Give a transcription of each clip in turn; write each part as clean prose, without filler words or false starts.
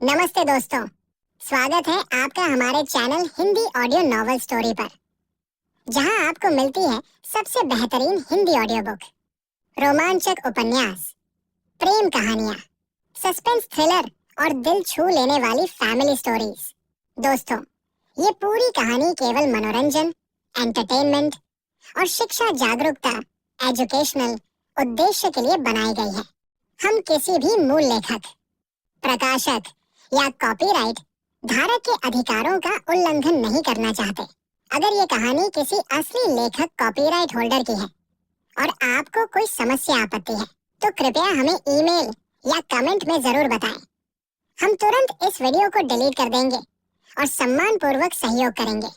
नमस्ते दोस्तों, स्वागत है आपका हमारे channel Hindi audio novel story पर, जहां आपको मिलती है सबसे बेहतरीन हिंदी ऑडियो बुक, रोमांचक उपन्यास, प्रेम कहानियां, सस्पेंस थ्रिलर और दिल छू लेने वाली फैमिली स्टोरीज। दोस्तों, ये पूरी कहानी केवल मनोरंजन, एंटरटेनमेंट और शिक्षा जागरूकता, एजुकेशनल उद्देश्य के लिए बनाई गई है। हम किसी भी मूल लेखक, प्रकाशक या कॉपीराइट धारक के अधिकारों का उल्लंघन नहीं करना चाहते। अगर ये कहानी किसी असली लेखक कॉपीराइट होल्डर की है और आपको कोई समस्या आपत्ति है, तो कृपया हमें ईमेल या कमेंट में जरूर बताएं। हम तुरंत इस वीडियो को डिलीट कर देंगे और सम्मान पूर्वक सहयोग करेंगे।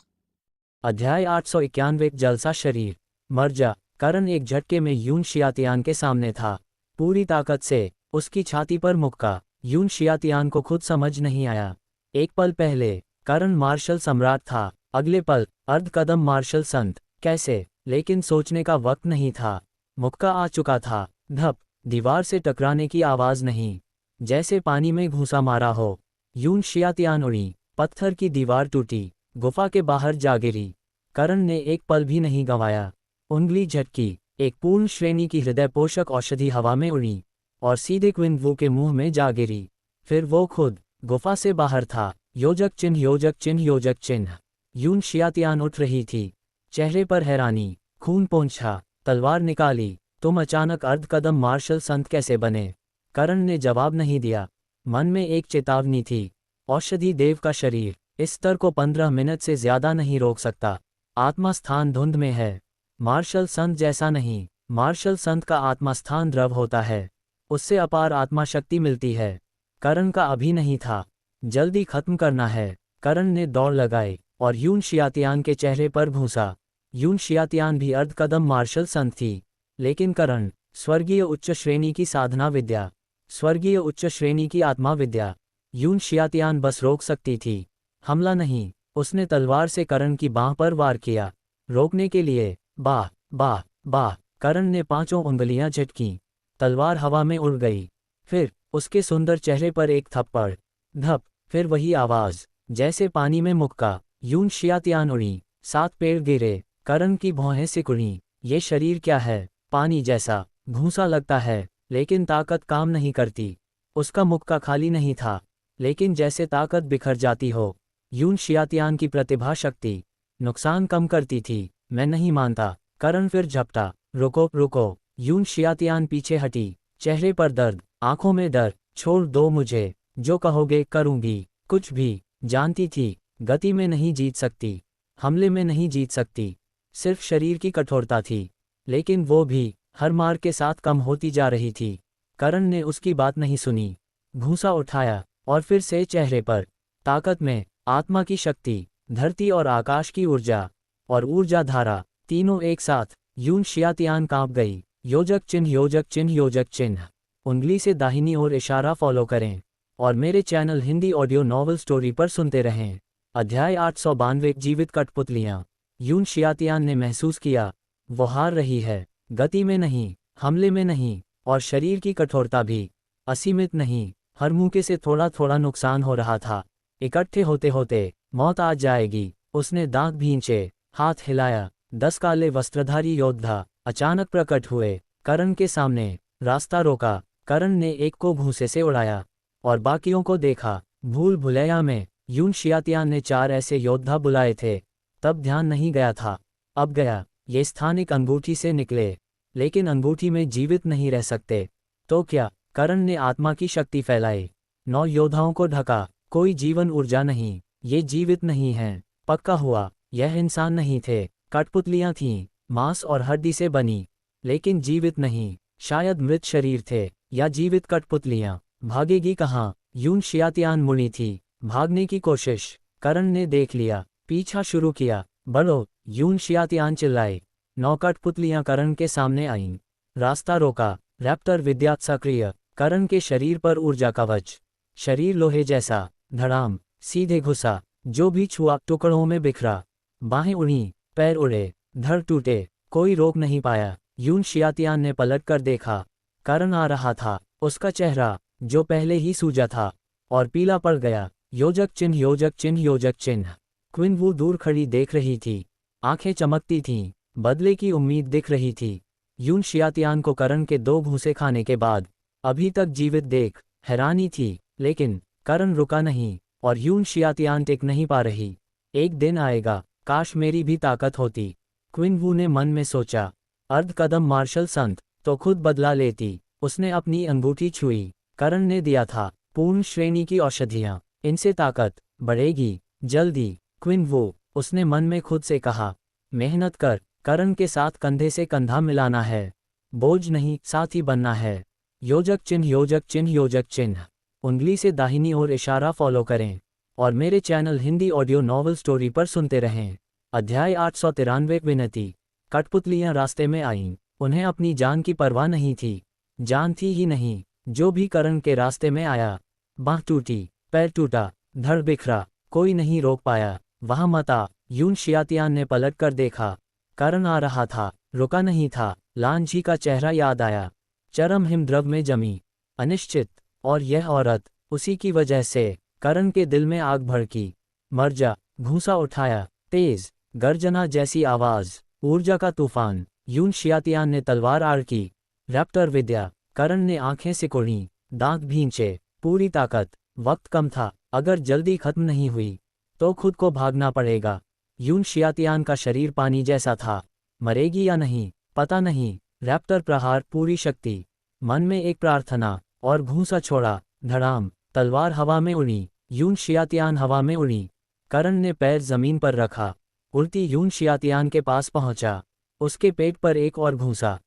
अध्याय 891 जलसा शरीर। मर जा। करण एक झटके में यून शियातियान के सामने था, पूरी ताकत से उसकी छाती पर मुक्का। यून शियातियान को खुद समझ नहीं आया। एक पल पहले करण मार्शल सम्राट था, अगले पल अर्धकदम मार्शल संत। कैसे? लेकिन सोचने का वक्त नहीं था। मुक्का आ चुका था। धप। दीवार से टकराने की आवाज नहीं, जैसे पानी में घूंसा मारा हो। यून शियातियान उड़ी, पत्थर की दीवार टूटी, गुफा के बाहर जा गिरी। करण ने एक पल भी नहीं गंवाया। उंगली झटकी, एक पूर्ण श्रेणी की हृदय पोषक औषधि हवा में उड़ी और सीधे क्विन वू के मुंह में जा गिरी। फिर वो खुद गुफा से बाहर था। योजक चिन्ह, योजक चिन्ह, योजक चिन्ह। यून शियातियान उठ रही थी, चेहरे पर हैरानी। खून पोंछा, तलवार निकाली। तुम अचानक अर्धकदम मार्शल संत कैसे बने? करण ने जवाब नहीं दिया। मन में एक चेतावनी थी, औषधि देव का शरीर इस स्तर को 15 मिनट से ज्यादा नहीं रोक सकता। आत्मा स्थान धुंध में है। मार्शल संत जैसा नहीं। मार्शल संत का आत्मा स्थान द्रव होता है, उससे अपार आत्मा शक्ति मिलती है। करण का अभी नहीं था, जल्दी खत्म करना है। करण ने दौड़ लगाई और यून शियातियान के चेहरे पर घूंसा। यून शियातियान भी अर्धकदम मार्शल संत थी, लेकिन करण स्वर्गीय उच्च श्रेणी की साधना विद्या, स्वर्गीय उच्च श्रेणी की आत्मा विद्या। यून शियातियान बस रोक सकती थी, हमला नहीं। उसने तलवार से करण की बाह पर वार किया, रोकने के लिए। बाह बाह बाह। करण ने 5 उंगलियां झटकीं, तलवार हवा में उड़ गई। फिर उसके सुंदर चेहरे पर एक थप्पड़। धप। फिर वही आवाज, जैसे पानी में मुक्का। यून शियातियान उड़ी, 7 पेड़ गिरे। करण की भौहें सिकुड़ी। ये शरीर क्या है? पानी जैसा घूंसा लगता है, लेकिन ताकत काम नहीं करती। उसका मुक्का खाली नहीं था, लेकिन जैसे ताकत बिखर जाती हो। यून शियातियान की प्रतिभा शक्ति नुकसान कम करती थी। मैं नहीं मानता। करण फिर झपटा। रुको रुको। यून शियातियान पीछे हटी, चेहरे पर दर्द, आंखों में डर। छोड़ दो मुझे, जो कहोगे करूंगी। कुछ भी। जानती थी, गति में नहीं जीत सकती, हमले में नहीं जीत सकती, सिर्फ शरीर की कठोरता थी। लेकिन वो भी हर मार के साथ कम होती जा रही थी। करण ने उसकी बात नहीं सुनी। घूंसा उठाया और फिर से चेहरे पर। ताकत में आत्मा की शक्ति, धरती और आकाश की ऊर्जा और ऊर्जा धारा, तीनों एक साथ। यून शियातियान कांप गई। योजक चिन्ह, योजक चिन्ह, योजक चिन्ह। उंगली से दाहिनी ओर इशारा फॉलो करें और मेरे channel Hindi audio novel story पर सुनते रहें। अध्याय 892 जीवित कठपुतलियां। यून शियातियान ने महसूस किया, वो हार रही है। गति में नहीं, हमले में नहीं, और शरीर की कठोरता भी असीमित नहीं। हर मौके से थोड़ा थोड़ा नुकसान हो रहा था। इकट्ठे होते होते मौत आ जाएगी। उसने दांत भींचे, हाथ हिलाया। 10 काले वस्त्रधारी योद्धा अचानक प्रकट हुए। करण के सामने रास्ता रोका। करण ने एक को भूसे से उड़ाया और बाकियों को देखा। भूल भुलैया में यून शियातियान ने 4 ऐसे योद्धा बुलाए थे, तब ध्यान नहीं गया था। अब गया। ये स्थानिक अंगूठी से निकले, लेकिन अंगूठी में जीवित नहीं रह सकते। तो क्या? करण ने आत्मा की शक्ति फैलाई, 9 योद्धाओं को ढका। कोई जीवन ऊर्जा नहीं, ये जीवित नहीं हैं। पक्का हुआ, यह इंसान नहीं थे। कठपुतलियां थीं, मांस और हड्डी से बनी, लेकिन जीवित नहीं। शायद मृत शरीर थे या जीवित कठपुतलियां। भागेगी कहाँ? यून शियातियान मुड़ी थी, भागने की कोशिश। करण ने देख लिया, पीछा शुरू किया। बढ़ो, यून शियातियान चिल्लाए। 9 कठपुतलियां करण के सामने आईं। रास्ता रोका। रैप्टर विद्या सक्रिय। करण के शरीर पर ऊर्जा कवच, शरीर लोहे जैसा। धड़ाम, सीधे घुसा, जो भी छुआ टुकड़ों में बिखरा। बाहें उड़ी, पैर उड़े, धड़ टूटे, कोई रोक नहीं पाया। यून शियातियान ने पलट कर देखा, करण आ रहा था। उसका चेहरा, जो पहले ही सूजा था, और पीला पड़ गया। योजक चिन्ह, योजक चिन्ह, योजक चिन्ह। क्विन वू दूर खड़ी देख रही थी, आंखें चमकती थीं, बदले की उम्मीद दिख रही थी। यून शियातियान को करण के 2 भूसे खाने के बाद अभी तक जीवित देख हैरानी थी, लेकिन करण रुका नहीं और यून शियातियान टिक नहीं पा रही। एक दिन आएगा, काश मेरी भी ताकत होती, क्विन वू ने मन में सोचा। अर्ध कदम मार्शल संत तो खुद बदला लेती। उसने अपनी अंगूठी छुई। करण ने दिया था पूर्ण श्रेणी की औषधियां, इनसे ताकत बढ़ेगी जल्दी। क्विन वू, उसने मन में खुद से कहा, मेहनत कर, करण के साथ कंधे से कंधा मिलाना है, बोझ नहीं साथी बनना है। योजक चिन्ह, योजक चिन्ह, योजक चिन्ह। उंगली से दाहिनी ओर इशारा फॉलो करें और मेरे channel Hindi audio novel story पर सुनते रहें। अध्याय 893। विनती। कठपुतलियां रास्ते में आईं। उन्हें अपनी जान की परवाह नहीं थी, जान थी ही नहीं। जो भी करण के रास्ते में आया, बांह टूटी, पैर टूटा, धड़ बिखरा, कोई नहीं रोक पाया। वहां मत आ। यून शियातियान ने पलट कर देखा, करण आ रहा था, रुका नहीं था। लान जी का चेहरा याद आया, चरम हिमद्रव में जमी, अनिश्चित। और यह औरत, उसी की वजह से करण के दिल में आग भड़की। मर जा। घूंसा उठाया, तेज गर्जना जैसी आवाज, ऊर्जा का तूफान। यून शियातियान ने तलवार आड़ की। रैप्टर विद्या। करण ने आंखें सिकुड़ी, दांत भींचे, पूरी ताकत। वक्त कम था, अगर जल्दी खत्म नहीं हुई तो खुद को भागना पड़ेगा। यून शियातियान का शरीर पानी जैसा था, मरेगी या नहीं पता नहीं। रैप्टर प्रहार, पूरी शक्ति। मन में एक प्रार्थना और घूंसा छोड़ा। धड़ाम, तलवार हवा में उड़ी। यून शियातियान हवा में उड़ी। करण ने पैर जमीन पर रखा, उड़ती यून शियातियान के पास पहुंचा। उसके पेट पर एक और घूंसा।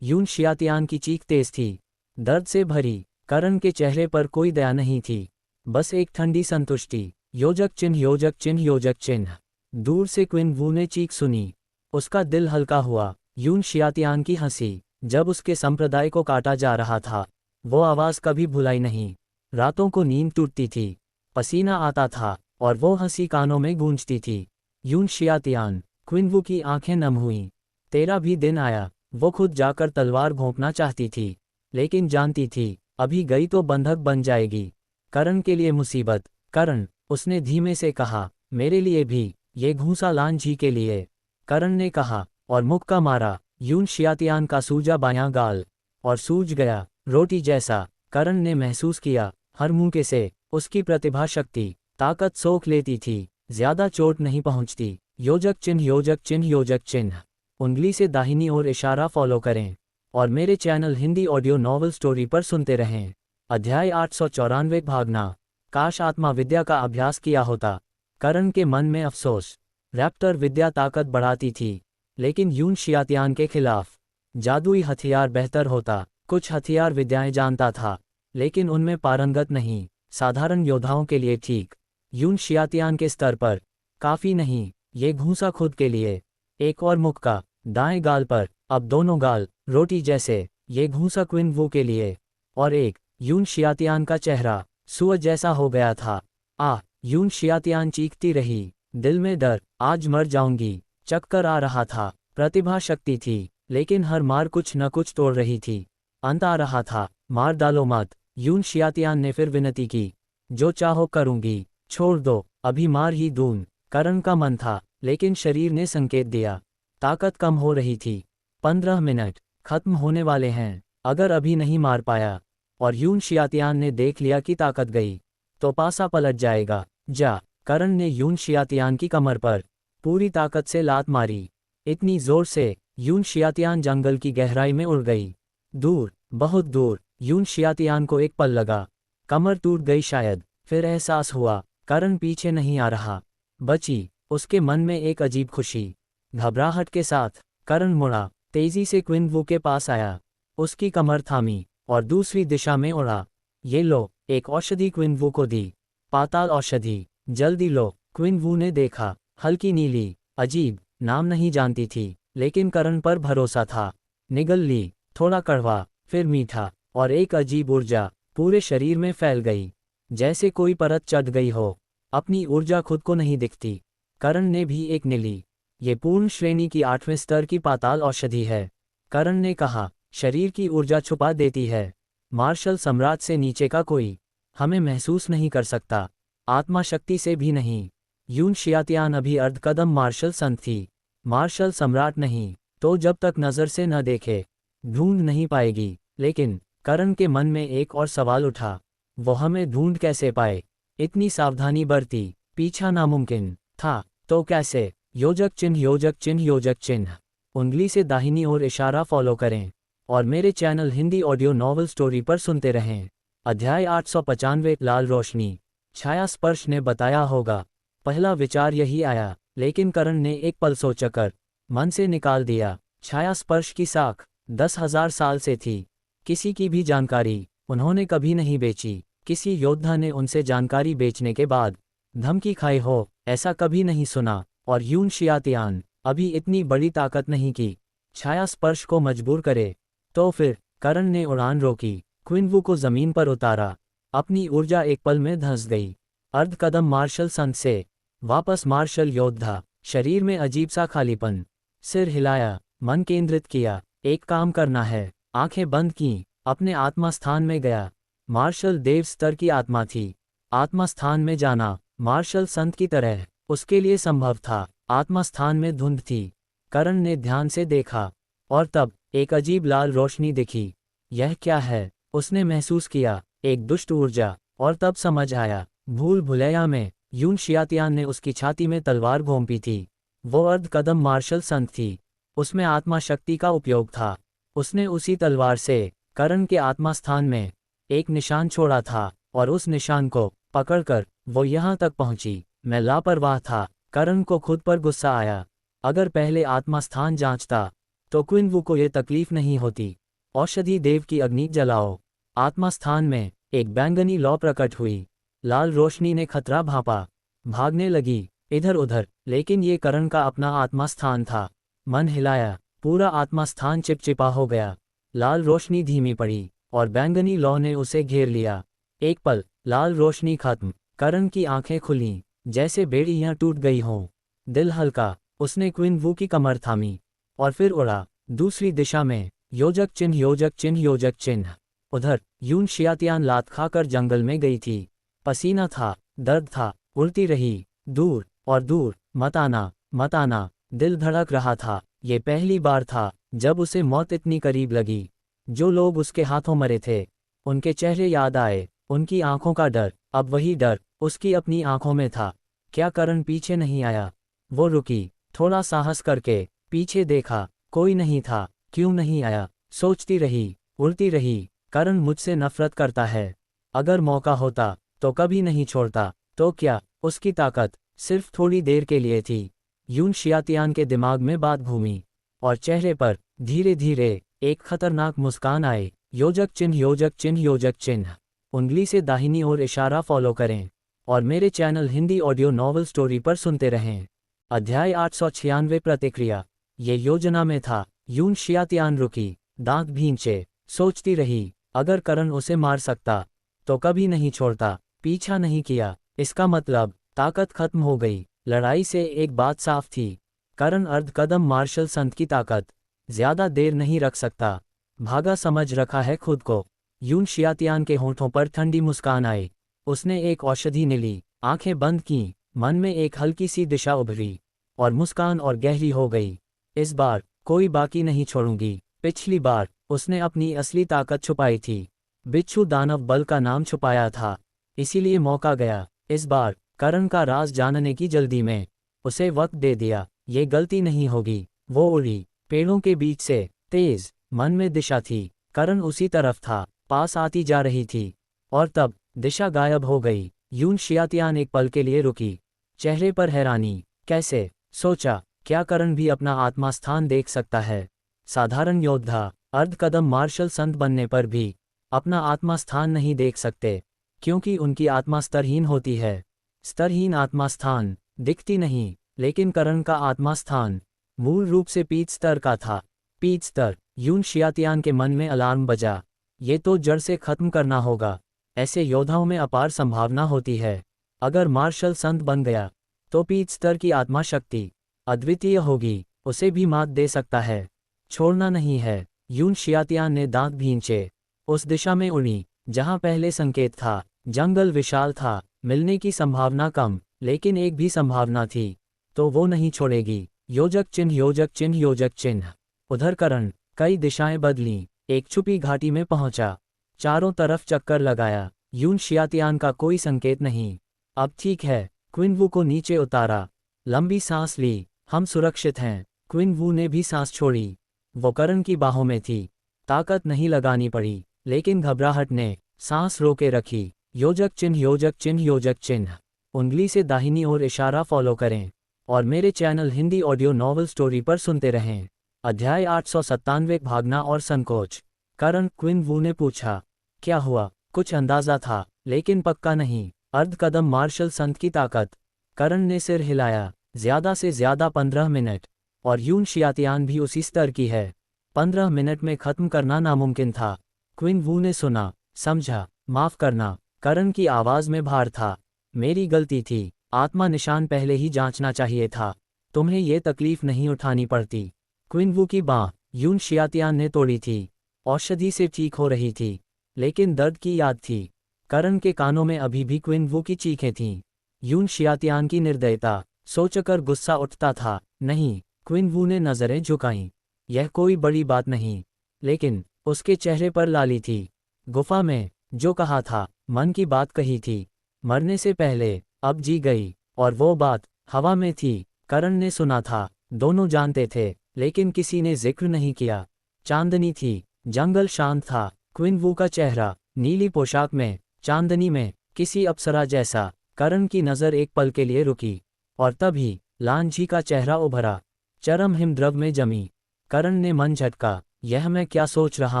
यून शियातियान की चीख तेज थी, दर्द से भरी। करण के चेहरे पर कोई दया नहीं थी, बस एक ठंडी संतुष्टि। योजक चिन्ह, योजक चिन्ह, योजक चिन्ह। दूर से क्विन वू ने चीख सुनी, उसका दिल हल्का हुआ। यून शियातियान की हंसी, जब उसके संप्रदाय को काटा जा रहा था, वो आवाज़ कभी भुलाई नहीं। रातों को नींद टूटती थी, पसीना आता था और वो हंसी कानों में गूंजती थी। यून शियातियान। क्विन वू की आंखें नम हुईं। तेरा भी दिन आया। वो खुद जाकर तलवार भोंकना चाहती थी, लेकिन जानती थी अभी गई तो बंधक बन जाएगी। करण के लिए मुसीबत। करण, उसने धीमे से कहा, मेरे लिए भी, ये घूंसा लान जी के लिए। करण ने कहा और मुक्का मारा। यून शियातियान का सूजा बायां गाल और सूज गया, रोटी जैसा। करण ने महसूस किया, हर मुक्के से उसकी प्रतिभा शक्ति, ताकत सोख लेती थी, ज्यादा चोट नहीं पहुंचती। योजक चिन्ह, योजक चिन्ह, योजक चिन्ह। उंगली से दाहिनी ओर इशारा फॉलो करें और मेरे channel Hindi audio novel story पर सुनते रहें। अध्याय 894। भागना। काश आत्मा विद्या का अभ्यास किया होता। करण के मन में अफसोस। रैप्टर विद्या ताकत बढ़ाती थी, लेकिन यून शियातियान के खिलाफ जादुई हथियार बेहतर होता। कुछ हथियार विद्याएं जानता था, लेकिन उनमें पारंगत नहीं, साधारण योद्धाओं के लिए ठीक, यून शियातियान के स्तर पर काफी नहीं। ये घूंसा खुद के लिए। एक और मुक्का, दाएं गाल पर, अब दोनों गाल रोटी जैसे। ये घूंसा क्विन वू के लिए। और एक, यून शियातियान का चेहरा सुअ जैसा हो गया था। यून शियातियान चीखती रही, दिल में डर, आज मर जाऊंगी। चक्कर आ रहा था। प्रतिभा शक्ति थी, लेकिन हर मार कुछ न कुछ तोड़ रही थी। अंत आ रहा था, मार डालो मत। यून शियातियान ने फिर विनती की, जो चाहो करूंगी, छोड़ दो, अभी मार ही दूं। करण का मन था, लेकिन शरीर ने संकेत दिया, ताकत कम हो रही थी। 15 मिनट खत्म होने वाले हैं, अगर अभी नहीं मार पाया और यून शियातियान ने देख लिया कि ताकत गई, तो पासा पलट जाएगा। जा। करण ने यून शियातियान की कमर पर पूरी ताकत से लात मारी, इतनी जोर से यून शियातियान जंगल की गहराई में उड़ गई। दूर, बहुत दूर। यून शियातियान को एक पल लगा, कमर टूट गई शायद। फिर एहसास हुआ, करण पीछे नहीं आ रहा। बची। उसके मन में एक अजीब खुशी। घबराहट के साथ करण मुड़ा, तेजी से क्विन वू के पास आया, उसकी कमर थामी और दूसरी दिशा में उड़ा। ये लो। एक औषधि क्विन वू को दी। पाताल औषधि, जल्दी लो। क्विन वू ने देखा, हल्की नीली, अजीब, नाम नहीं जानती थी, लेकिन करण पर भरोसा था। निगल ली। थोड़ा कड़वा, फिर मीठा, और एक अजीब ऊर्जा पूरे शरीर में फैल गई, जैसे कोई परत चढ़ गई हो। अपनी ऊर्जा खुद को नहीं दिखती। करण ने भी एक ने ली। ये पूर्ण श्रेणी की 8वें स्तर की पाताल औषधि है। करण ने कहा, शरीर की ऊर्जा छुपा देती है। मार्शल सम्राट से नीचे का कोई हमें महसूस नहीं कर सकता, आत्मा शक्ति से भी नहीं। यून शियातियान अभी अर्धकदम मार्शल संत थी, मार्शल सम्राट नहीं। तो जब तक नज़र से न देखे ढूंढ नहीं पाएगी। लेकिन करण के मन में एक और सवाल उठा, वो हमें ढूंढ कैसे पाए? इतनी सावधानी बरती, पीछा नामुमकिन था, तो कैसे? योजक चिन्ह योजक चिन्ह योजक चिन्ह। उंगली से दाहिनी ओर इशारा फॉलो करें और मेरे channel Hindi audio novel story पर सुनते रहें। अध्याय 895 लाल रोशनी। छाया स्पर्श ने बताया होगा। पहला विचार यही आया, लेकिन करण ने एक पल सोचकर मन से निकाल दिया। छाया स्पर्श की साख 10,000 साल से थी। किसी की भी जानकारी उन्होंने कभी नहीं बेची। किसी योद्धा ने उनसे जानकारी बेचने के बाद धमकी खाई हो, ऐसा कभी नहीं सुना। और यून शियातियान अभी इतनी बड़ी ताकत नहीं की छाया स्पर्श को मजबूर करे। तो फिर करण ने उड़ान रोकी, क्विनवू को जमीन पर उतारा। अपनी ऊर्जा एक पल में धंस गई। अर्धकदम मार्शल संत से वापस मार्शल योद्धा। शरीर में अजीब सा खालीपन। सिर हिलाया, मन केंद्रित किया। एक काम करना है। आंखें बंद की, अपने आत्मा स्थान में गया। मार्शल देव स्तर की आत्मा थी। आत्मा स्थान में जाना मार्शल संत की तरह उसके लिए संभव था। आत्मा स्थान में धुंध थी। करण ने ध्यान से देखा और तब एक अजीब लाल रोशनी दिखी। यह क्या है? उसने महसूस किया, एक दुष्ट ऊर्जा। और तब समझ आया, भूल भुलैया में यून शियातियान ने उसकी छाती में तलवार घोंपी थी। वो अर्धकदम मार्शल संत थी, उसमें आत्मा शक्ति का उपयोग था। उसने उसी तलवार से करण के आत्मा स्थान में एक निशान छोड़ा था और उस निशान को पकड़कर वो यहाँ तक पहुंची। मैं लापरवाह था। करण को खुद पर गुस्सा आया। अगर पहले आत्मा स्थान जांचता तो क्विनवू को ये तकलीफ नहीं होती। औषधि देव की अग्नि जलाओ। आत्मा स्थान में एक बैंगनी लौ प्रकट हुई। लाल रोशनी ने खतरा भांपा, भागने लगी इधर उधर। लेकिन ये करण का अपना आत्मा स्थान था। मन हिलाया, पूरा आत्मा स्थान चिपचिपा हो गया। लाल रोशनी धीमी पड़ी और बैंगनी लौ ने उसे घेर लिया। एक पल, लाल रोशनी खत्म। करण की आंखें खुलीं, जैसे बेड़ियां टूट गई हों। दिल हल्का। उसने क्विनवू की कमर थामी और फिर उड़ा। दूसरी दिशा में योजक चिन्ह योजक चिन्ह योजक चिन्ह। उधर यून शियातियान लात खाकर जंगल में गई थी। पसीना था, दर्द था। उड़ती रही, दूर और दूर। मत आना, मत आना। दिल धड़क रहा था। ये पहली बार था जब उसे मौत इतनी करीब लगी। जो लोग उसके हाथों मरे थे, उनके चेहरे याद आए, उनकी आंखों का डर। अब वही डर उसकी अपनी आंखों में था। क्या करण पीछे नहीं आया? वो रुकी, थोड़ा साहस करके पीछे देखा। कोई नहीं था। क्यों नहीं आया? सोचती रही, उड़ती रही। करण मुझसे नफरत करता है। अगर मौका होता तो कभी नहीं छोड़ता। तो क्या उसकी ताकत सिर्फ थोड़ी देर के लिए थी? यून शियातियान के दिमाग में बात घूमी और चेहरे पर धीरे धीरे एक खतरनाक मुस्कान आई। योजक चिन्ह योजक चिन्ह योजक चिन्ह। उंगली से दाहिनी ओर इशारा फॉलो करें और मेरे channel Hindi audio novel story पर सुनते रहें। अध्याय 896 प्रतिक्रिया। ये योजना में था। यून शियातियान रुकी, दांत भींचे, सोचती रही। अगर करण उसे मार सकता तो कभी नहीं छोड़ता। पीछा नहीं किया। इसका मतलब ताकत खत्म हो गई। लड़ाई से एक बात साफ थी, करण अर्धकदम मार्शल संत की ताकत ज्यादा देर नहीं रख सकता। भागा समझ रखा है खुद को। यून शियातियान के होंठों पर ठंडी मुस्कान आई। उसने एक औषधि ने ली, आंखें बंद की। मन में एक हल्की सी दिशा उभरी और मुस्कान और गहरी हो गई। इस बार कोई बाकी नहीं छोड़ूंगी। पिछली बार उसने अपनी असली ताकत छुपाई थी। बिच्छू दानव बल का नाम छुपाया था, इसीलिए मौका गया। इस बार करण का राज जानने की जल्दी में उसे वक्त दे दिया। ये गलती नहीं होगी। वो उड़ी पेड़ों के बीच से, तेज। मन में दिशा थी। करण उसी तरफ था, पास आती जा रही थी। और तब दिशा गायब हो गई। यून शियातियान एक पल के लिए रुकी, चेहरे पर हैरानी। कैसे? सोचा, क्या करण भी अपना आत्मा स्थान देख सकता है? साधारण योद्धा अर्धकदम मार्शल संत बनने पर भी अपना आत्मा स्थान नहीं देख सकते, क्योंकि उनकी आत्मा स्तरहीन होती है। स्तरहीन आत्मा स्थान दिखती नहीं, लेकिन करण का आत्मा स्थान मूल रूप से पीठ स्तर का था। पीठ स्तर। यून शियातियान के मन में अलार्म बजा। ये तो जड़ से खत्म करना होगा। ऐसे योद्धाओं में अपार संभावना होती है। अगर मार्शल संत बन गया तो पीठ स्तर की आत्मा शक्ति अद्वितीय होगी, उसे भी मात दे सकता है। छोड़ना नहीं है। यून शियातियान ने दांत भींचे, उस दिशा में उड़ी जहां पहले संकेत था। जंगल विशाल था, मिलने की संभावना कम, लेकिन एक भी संभावना थी, तो वो नहीं छोड़ेगी। योजक चिन्ह योजक चिन्ह योजक चिन्ह। उधर करण कई दिशाएं बदलीं, एक छुपी घाटी में पहुंचा, चारों तरफ चक्कर लगाया, यून शियातियान का कोई संकेत नहीं। अब ठीक है, क्विन को नीचे उतारा, लंबी सांस ली, हम सुरक्षित हैं। क्विन ने भी सांस छोड़ी, वो करण की बाहों में थी, ताकत नहीं लगानी पड़ी, लेकिन घबराहट ने सांस रोके रखी। योजक चिन्ह योजक चिन्ह योजक चिन्ह। उंगली से दाहिनी ओर इशारा फॉलो करें और मेरे channel Hindi audio novel story पर सुनते रहें। अध्याय 897 भागना और संकोच। करण क्विन ने पूछा, क्या हुआ? कुछ अंदाजा था, लेकिन पक्का नहीं। अर्ध कदम मार्शल संत की ताकत। करण ने सिर हिलाया, ज्यादा से ज्यादा 15 मिनट, और यून शियातियान भी उसी स्तर की है। 15 मिनट में खत्म करना नामुमकिन था। क्विन ने सुना, समझा, माफ करना। करण की आवाज में भार था। मेरी गलती थी, आत्मा निशान पहले ही जांचना चाहिए था, तुम्हें ये तकलीफ नहीं उठानी पड़ती। क्विन की बाँह यून शियातियान ने तोड़ी थी, औषधि से ठीक हो रही थी, लेकिन दर्द की याद थी। करण के कानों में अभी भी क्विन की चीखें थीं। यून शियातियान की निर्दयता सोचकर गुस्सा उठता था। नहीं, क्विन ने नजरें झुकाईं। यह कोई बड़ी बात नहीं, लेकिन उसके चेहरे पर लाली थी। गुफा में जो कहा था, मन की बात कही थी, मरने से पहले, अब जी गई, और वो बात हवा में थी। करण ने सुना था, दोनों जानते थे, लेकिन किसी ने जिक्र नहीं किया। चांदनी थी, जंगल शांत था। क्विन का चेहरा नीली पोशाक में, चांदनी में, किसी अप्सरा जैसा। करण की नज़र एक पल के लिए रुकी, और तभी लांझी का चेहरा उभरा, चरम हिमद्रव में जमी। करण ने मन झटका, यह मैं क्या सोच रहा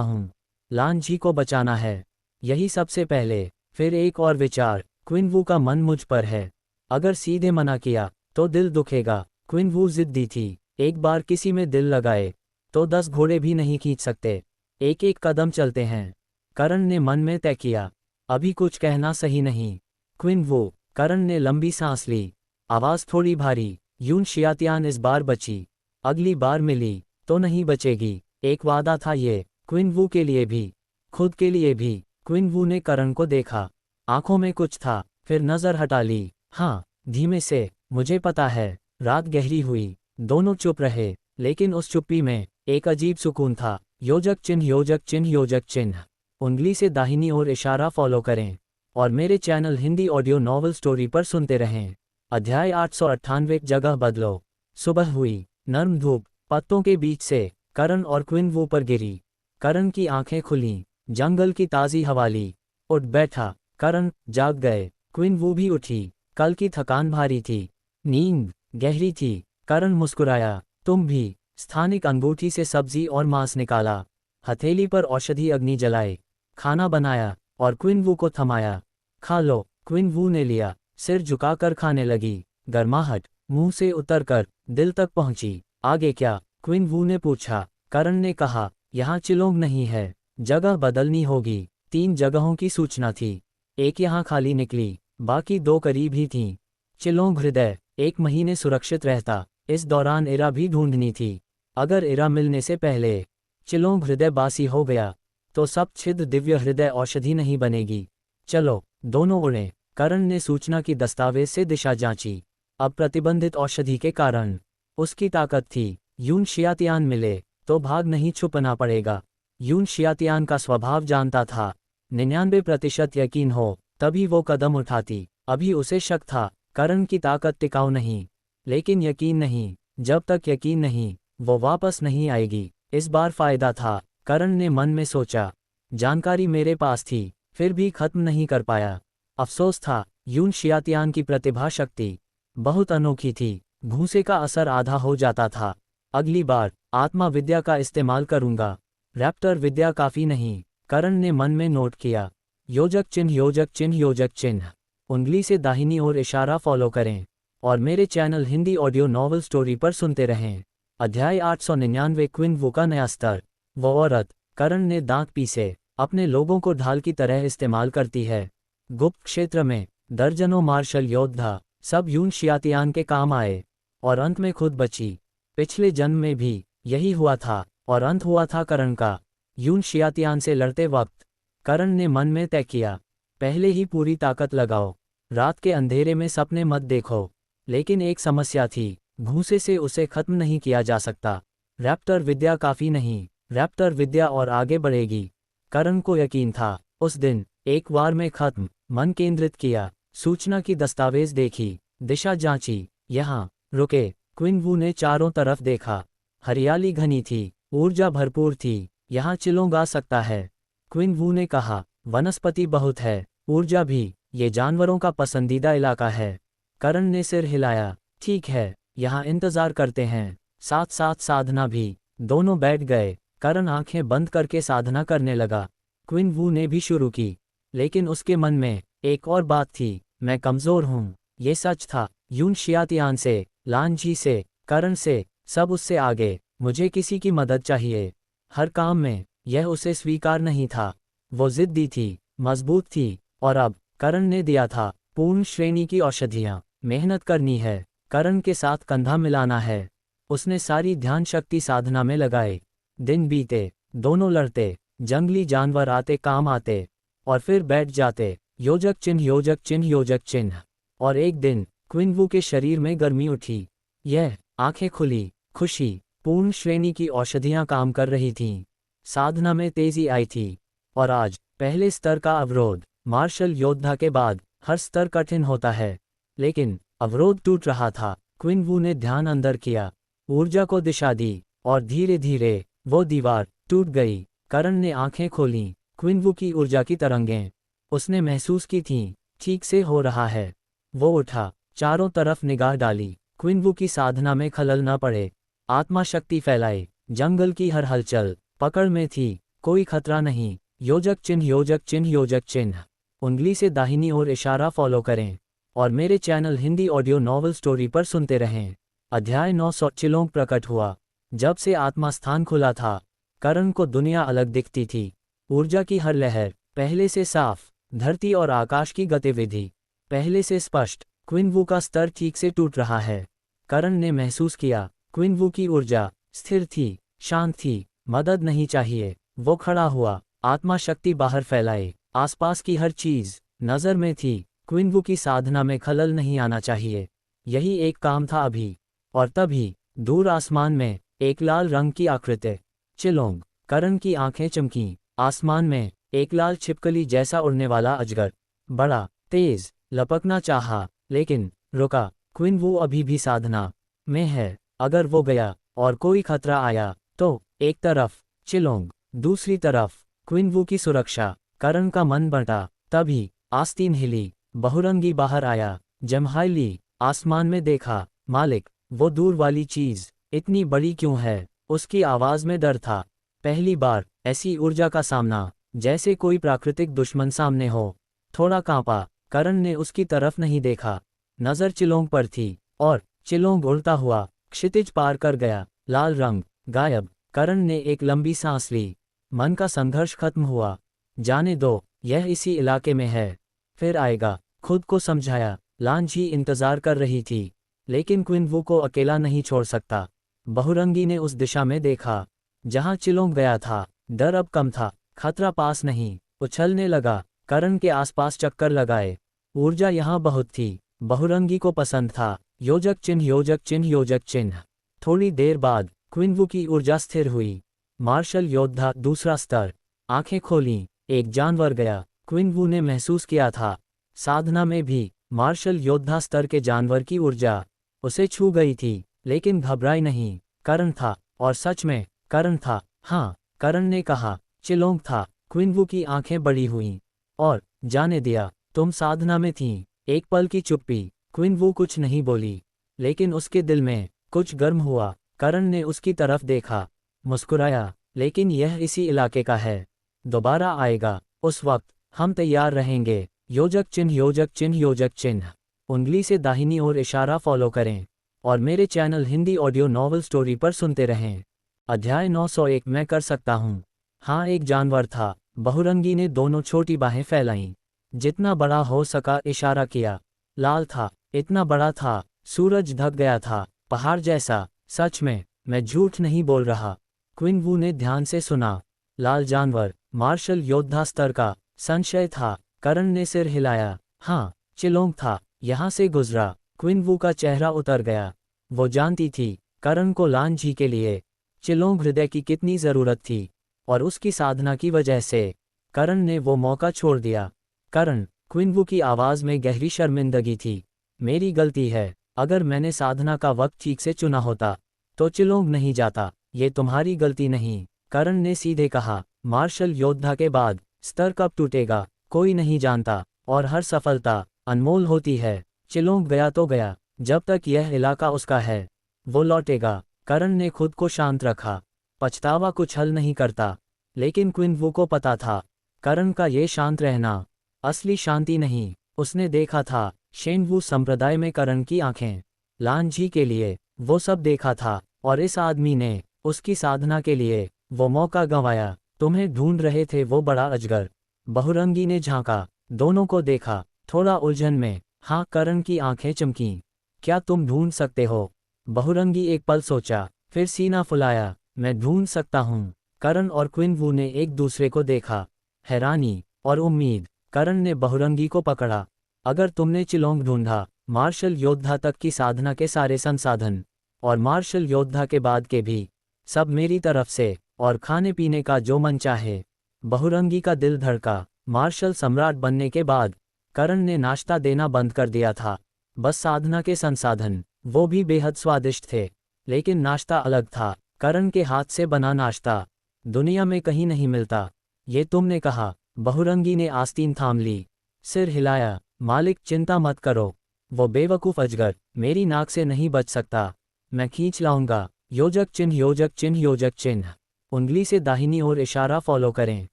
हूँ? लांझी को बचाना है, यही सबसे पहले। फिर एक और विचार, क्विन का मन मुझ पर है, अगर सीधे मना किया तो दिल दुखेगा। क्विन जिद्दी थी, एक बार किसी में दिल लगाए तो 10 घोड़े भी नहीं खींच सकते, एक एक कदम चलते हैं। करण ने मन में तय किया, अभी कुछ कहना सही नहीं। क्विन करण ने लंबी सांस ली, आवाज थोड़ी भारी। यून शियातियान इस बार बची, अगली बार मिली तो नहीं बचेगी। एक वादा था ये, क्विन के लिए भी, खुद के लिए भी। क्विन ने करण को देखा, आंखों में कुछ था, फिर नजर हटा ली। हाँ, धीमे से, मुझे पता है। रात गहरी हुई, दोनों चुप रहे, लेकिन उस चुप्पी में एक अजीब सुकून था। योजक चिन्ह योजक चिन्ह योजक चिन्ह। उंगली से दाहिनी ओर इशारा फॉलो करें और मेरे channel Hindi audio novel story पर सुनते रहें। अध्याय 898 जगह बदलो। सुबह हुई, नर्म धूप पत्तों के बीच से करण और क्विन पर गिरी। करण की आंखें खुलीं, जंगल की ताज़ी हवा ली। उठ बैठा, करण जाग गए। क्विन भी उठी, कल की थकान भारी थी, नींद गहरी थी। करण मुस्कुराया, तुम भी। स्थानिक अंगूठी से सब्जी और मांस निकाला, हथेली पर औषधि अग्नि जलाए, खाना बनाया और क्विन को थमाया। खा लो। क्विन ने लिया, सिर झुकाकर खाने लगी। गर्माहट मुंह से उतरकर दिल तक पहुंची। आगे क्या? क्विन ने पूछा। करण ने कहा, यहाँ चिलोंग नहीं है, जगह बदलनी होगी। 3 जगहों की सूचना थी, एक यहाँ खाली निकली, बाकी 2 करीब ही थीं। चिलोंग हृदय 1 महीने सुरक्षित रहता, इस दौरान इरा भी ढूंढनी थी। अगर इरा मिलने से पहले चिलोंग हृदय बासी हो गया तो सब छिद्र दिव्य हृदय औषधि नहीं बनेगी। चलो, दोनों उड़े। करण ने सूचना की दस्तावेज से दिशा जांची। अब प्रतिबंधित औषधि के कारण उसकी ताकत थी। यून शियातियान मिले तो भाग नहीं छुपना पड़ेगा। यून शियातियान का स्वभाव जानता था, 99% यकीन हो तभी वो कदम उठाती। अभी उसे शक था, करण की ताकत टिकाऊ नहीं, लेकिन यकीन नहीं। जब तक यकीन नहीं, वो वापस नहीं आएगी। इस बार फायदा था, करण ने मन में सोचा। जानकारी मेरे पास थी, फिर भी खत्म नहीं कर पाया। अफसोस था, यून शियातियान की प्रतिभा शक्ति बहुत अनोखी थी। भूसे का असर आधा हो जाता था। अगली बार आत्मा विद्या का इस्तेमाल करूंगा, रैप्टर विद्या काफी नहीं। करण ने मन में नोट किया। योजक चिन्ह योजक चिन्ह योजक चिन्ह। उंगली से दाहिनी ओर इशारा फॉलो करें और मेरे channel Hindi audio novel story पर सुनते रहें। अध्याय 899 क्विन का नया स्तर। वो औरत, करण ने दांत पीसे, अपने लोगों को ढाल की तरह इस्तेमाल करती है। गुप्त क्षेत्र में दर्जनों मार्शल योद्धा, सब यून शियातियान के काम आए और अंत में खुद बची। पिछले जन्म में भी यही हुआ था और अंत हुआ था करण का। यून शियातियान से लड़ते वक्त करण ने मन में तय किया, पहले ही पूरी ताकत लगाओ। रात के अंधेरे में सपने मत देखो। लेकिन एक समस्या थी, भूसे से उसे खत्म नहीं किया जा सकता। रैप्टर विद्या काफ़ी नहीं, रैप्टर विद्या और आगे बढ़ेगी। करण को यकीन था, उस दिन एक वार में खत्म। मन केंद्रित किया, सूचना की दस्तावेज देखी, दिशा जांची। यहाँ रुके। क्विन वू ने चारों तरफ देखा। हरियाली घनी थी, ऊर्जा भरपूर थी। यहाँ चिलोंग आ सकता है। क्विन वू ने कहा, वनस्पति बहुत है, ऊर्जा भी, ये जानवरों का पसंदीदा इलाका है। करण ने सिर हिलाया, ठीक है, यहाँ इंतजार करते हैं। साथ साथ साधना भी। दोनों बैठ गए। करण आंखें बंद करके साधना करने लगा। क्विन वू ने भी शुरू की, लेकिन उसके मन में एक और बात थी, मैं कमज़ोर हूँ। ये सच था, यून शियातियान से, लान जी से, करण से, सब उससे आगे। मुझे किसी की मदद चाहिए, हर काम में। यह उसे स्वीकार नहीं था। वो जिद्दी थी, मजबूत थी, और अब करण ने दिया था पूर्ण श्रेणी की औषधियाँ। मेहनत करनी है, करण के साथ कंधा मिलाना है। उसने सारी ध्यान शक्ति साधना में लगाए। दिन बीते, दोनों लड़ते, जंगली जानवर आते काम आते, और फिर बैठ जाते। योजक चिन्ह योजक चिन्ह योजक चिन्ह। और एक दिन क्विन वू के शरीर में गर्मी उठी। यह आंखें खुली, खुशी, पूर्ण श्रेणी की औषधियाँ काम कर रही थीं। साधना में तेजी आई थी। और आज पहले स्तर का अवरोध। मार्शल योद्धा के बाद हर स्तर कठिन होता है, लेकिन अवरोध टूट रहा था। क्विन वू ने ध्यान अंदर किया, ऊर्जा को दिशा दी, और धीरे धीरे वो दीवार टूट गई। करण ने आंखें खोलीं। क्विन वू की ऊर्जा की तरंगें उसने महसूस की थीं, ठीक से हो रहा है। वो उठा, चारों तरफ निगाह डाली। क्विन वू की साधना में खलल न पड़े। आत्मा शक्ति फैलाए। जंगल की हर हलचल पकड़ में थी, कोई खतरा नहीं। योजक चिन्ह योजक चिन्ह योजक चिन्ह। उंगली से दाहिनी ओर इशारा फॉलो करें, और मेरे channel Hindi audio novel story पर सुनते रहें। अध्याय 900। चिलोंग प्रकट हुआ। जब से आत्मा स्थान खुला था, करण को दुनिया अलग दिखती थी। ऊर्जा की हर लहर पहले से साफ, धरती और आकाश की गतिविधि पहले से स्पष्ट। क्विन वू का स्तर ठीक से टूट रहा है। करण ने महसूस किया, क्विन वू की ऊर्जा स्थिर थी, शांत थी। मदद नहीं चाहिए। वो खड़ा हुआ, आत्मा शक्ति बाहर फैलाए। आसपास की हर चीज नजर में थी। क्विन वू की साधना में खलल नहीं आना चाहिए, यही एक काम था अभी। और तभी दूर आसमान में एक लाल रंग की आकृति। चिलोंग। करण की आंखें चमकीं। आसमान में एक लाल छिपकली जैसा उड़ने वाला अजगर, बड़ा, तेज, लपकना चाहा, लेकिन रुका। क्विन वू अभी भी साधना में है। अगर वो गया और कोई खतरा आया तो, एक तरफ चिलोंग, दूसरी तरफ क्विन वू की सुरक्षा। करण का मन बंटा। तभी आस्तीन हिली, बहुरंगी बाहर आया। जम्हाइली। आसमान में देखा, मालिक, वो दूर वाली चीज इतनी बड़ी क्यों है? उसकी आवाज में डर था। पहली बार ऐसी ऊर्जा का सामना, जैसे कोई प्राकृतिक दुश्मन सामने हो। थोड़ा कांपा। करण ने उसकी तरफ नहीं देखा। नजर चिलोंग पर थी, और चिलोंग उड़ता हुआ क्षितिज पार कर गया। लाल रंग गायब। करण ने एक लंबी सांस ली। मन का संघर्ष खत्म हुआ। जाने दो, यह इसी इलाके में है, फिर आएगा। खुद को समझाया। लान जी इंतजार कर रही थी, लेकिन क्विन वू को अकेला नहीं छोड़ सकता। बहुरंगी ने उस दिशा में देखा जहां चिलोंग गया था। डर अब कम था, खतरा पास नहीं। उछलने लगा। करण के आसपास चक्कर लगाए। ऊर्जा यहाँ बहुत थी। बहुरंगी को पसंद था। योजक चिन्ह योजक चिन्ह योजक चिन्ह। थोड़ी देर बाद क्विन वू की ऊर्जा स्थिर हुई। मार्शल योद्धा दूसरा स्तर। आंखें खोलीं, एक जानवर गया। क्विन वू ने महसूस किया था, साधना में भी मार्शल योद्धा स्तर के जानवर की ऊर्जा उसे छू गई थी, लेकिन घबराई नहीं। करण था, और सच में करण था। हाँ, करण ने कहा। चिलोंग था। क्विन वू की आंखें बड़ी हुईं। और जाने दिया, तुम साधना में थीं। एक पल की चुप्पी। क्विन वू कुछ नहीं बोली, लेकिन उसके दिल में कुछ गर्म हुआ। करण ने उसकी तरफ देखा, मुस्कुराया, लेकिन यह इसी इलाके का है, दोबारा आएगा। उस वक्त हम तैयार रहेंगे। योजक चिन्ह योजक चिन्ह योजक चिन्ह। उंगली से दाहिनी ओर इशारा फॉलो करें, और मेरे channel Hindi audio novel story पर सुनते रहें। अध्याय 901। मैं कर सकता हूँ। हाँ, एक जानवर था। बहुरंगी ने दोनों छोटी बाहें फैलाईं। जितना बड़ा हो सका इशारा किया। लाल था, इतना बड़ा था, सूरज ढक गया था, पहाड़ जैसा। सच में, मैं झूठ नहीं बोल रहा। क्विन वू ने ध्यान से सुना। लाल जानवर, मार्शल योद्धा स्तर का। संशय था, करण ने सिर हिलाया। हाँ, चिलोंग था, यहाँ से गुजरा। क्विन वू का चेहरा उतर गया। वो जानती थी करण को लान जी के लिए चिलोंग हृदय की कितनी ज़रूरत थी, और उसकी साधना की वजह से करण ने वो मौका छोड़ दिया। करण, क्विन वू की आवाज़ में गहरी शर्मिंदगी थी। मेरी गलती है, अगर मैंने साधना का वक्त ठीक से चुना होता तो चिलोंग नहीं जाता। ये तुम्हारी गलती नहीं, करण ने सीधे कहा। मार्शल योद्धा के बाद स्तर कब टूटेगा कोई नहीं जानता, और हर सफलता अनमोल होती है। चिलोंग गया तो गया, जब तक यह इलाका उसका है वो लौटेगा। करण ने खुद को शांत रखा। पछतावा कुछ हल नहीं करता, लेकिन क्विन वू को पता था करण का ये शांत रहना असली शांति नहीं। उसने देखा था शेन वू संप्रदाय में करण की आंखें, लान जी के लिए वो सब देखा था, और इस आदमी ने उसकी साधना के लिए वो मौका गंवाया। तुम्हें ढूंढ रहे थे वो बड़ा अजगर। बहुरंगी ने झांका, दोनों को देखा, थोड़ा उलझन में। हाँ, करण की आंखें चमकीं। क्या तुम ढूंढ सकते हो? बहुरंगी एक पल सोचा, फिर सीना फुलाया। मैं ढूंढ सकता हूँ। करण और क्विन वू ने एक दूसरे को देखा, हैरानी और उम्मीद। करण ने बहुरंगी को पकड़ा। अगर तुमने चिलोंग ढूंढा, मार्शल योद्धा तक की साधना के सारे संसाधन, और मार्शल योद्धा के बाद के भी, सब मेरी तरफ से, और खाने पीने का जो मन चाहे। बहुरंगी का दिल धड़का। मार्शल सम्राट बनने के बाद करण ने नाश्ता देना बंद कर दिया था। बस साधना के संसाधन, वो भी बेहद स्वादिष्ट थे, लेकिन नाश्ता अलग था। करण के हाथ से बना नाश्ता दुनिया में कहीं नहीं मिलता। ये तुमने कहा। बहुरंगी ने आस्तीन थाम ली, सिर हिलाया। मालिक, चिंता मत करो, वो बेवकूफ़ अजगर मेरी नाक से नहीं बच सकता। मैं खींच लाऊंगा। योजक चिन्ह, योजक चिन्ह, योजक चिन्ह। उंगली से दाहिनी ओर इशारा फॉलो करें,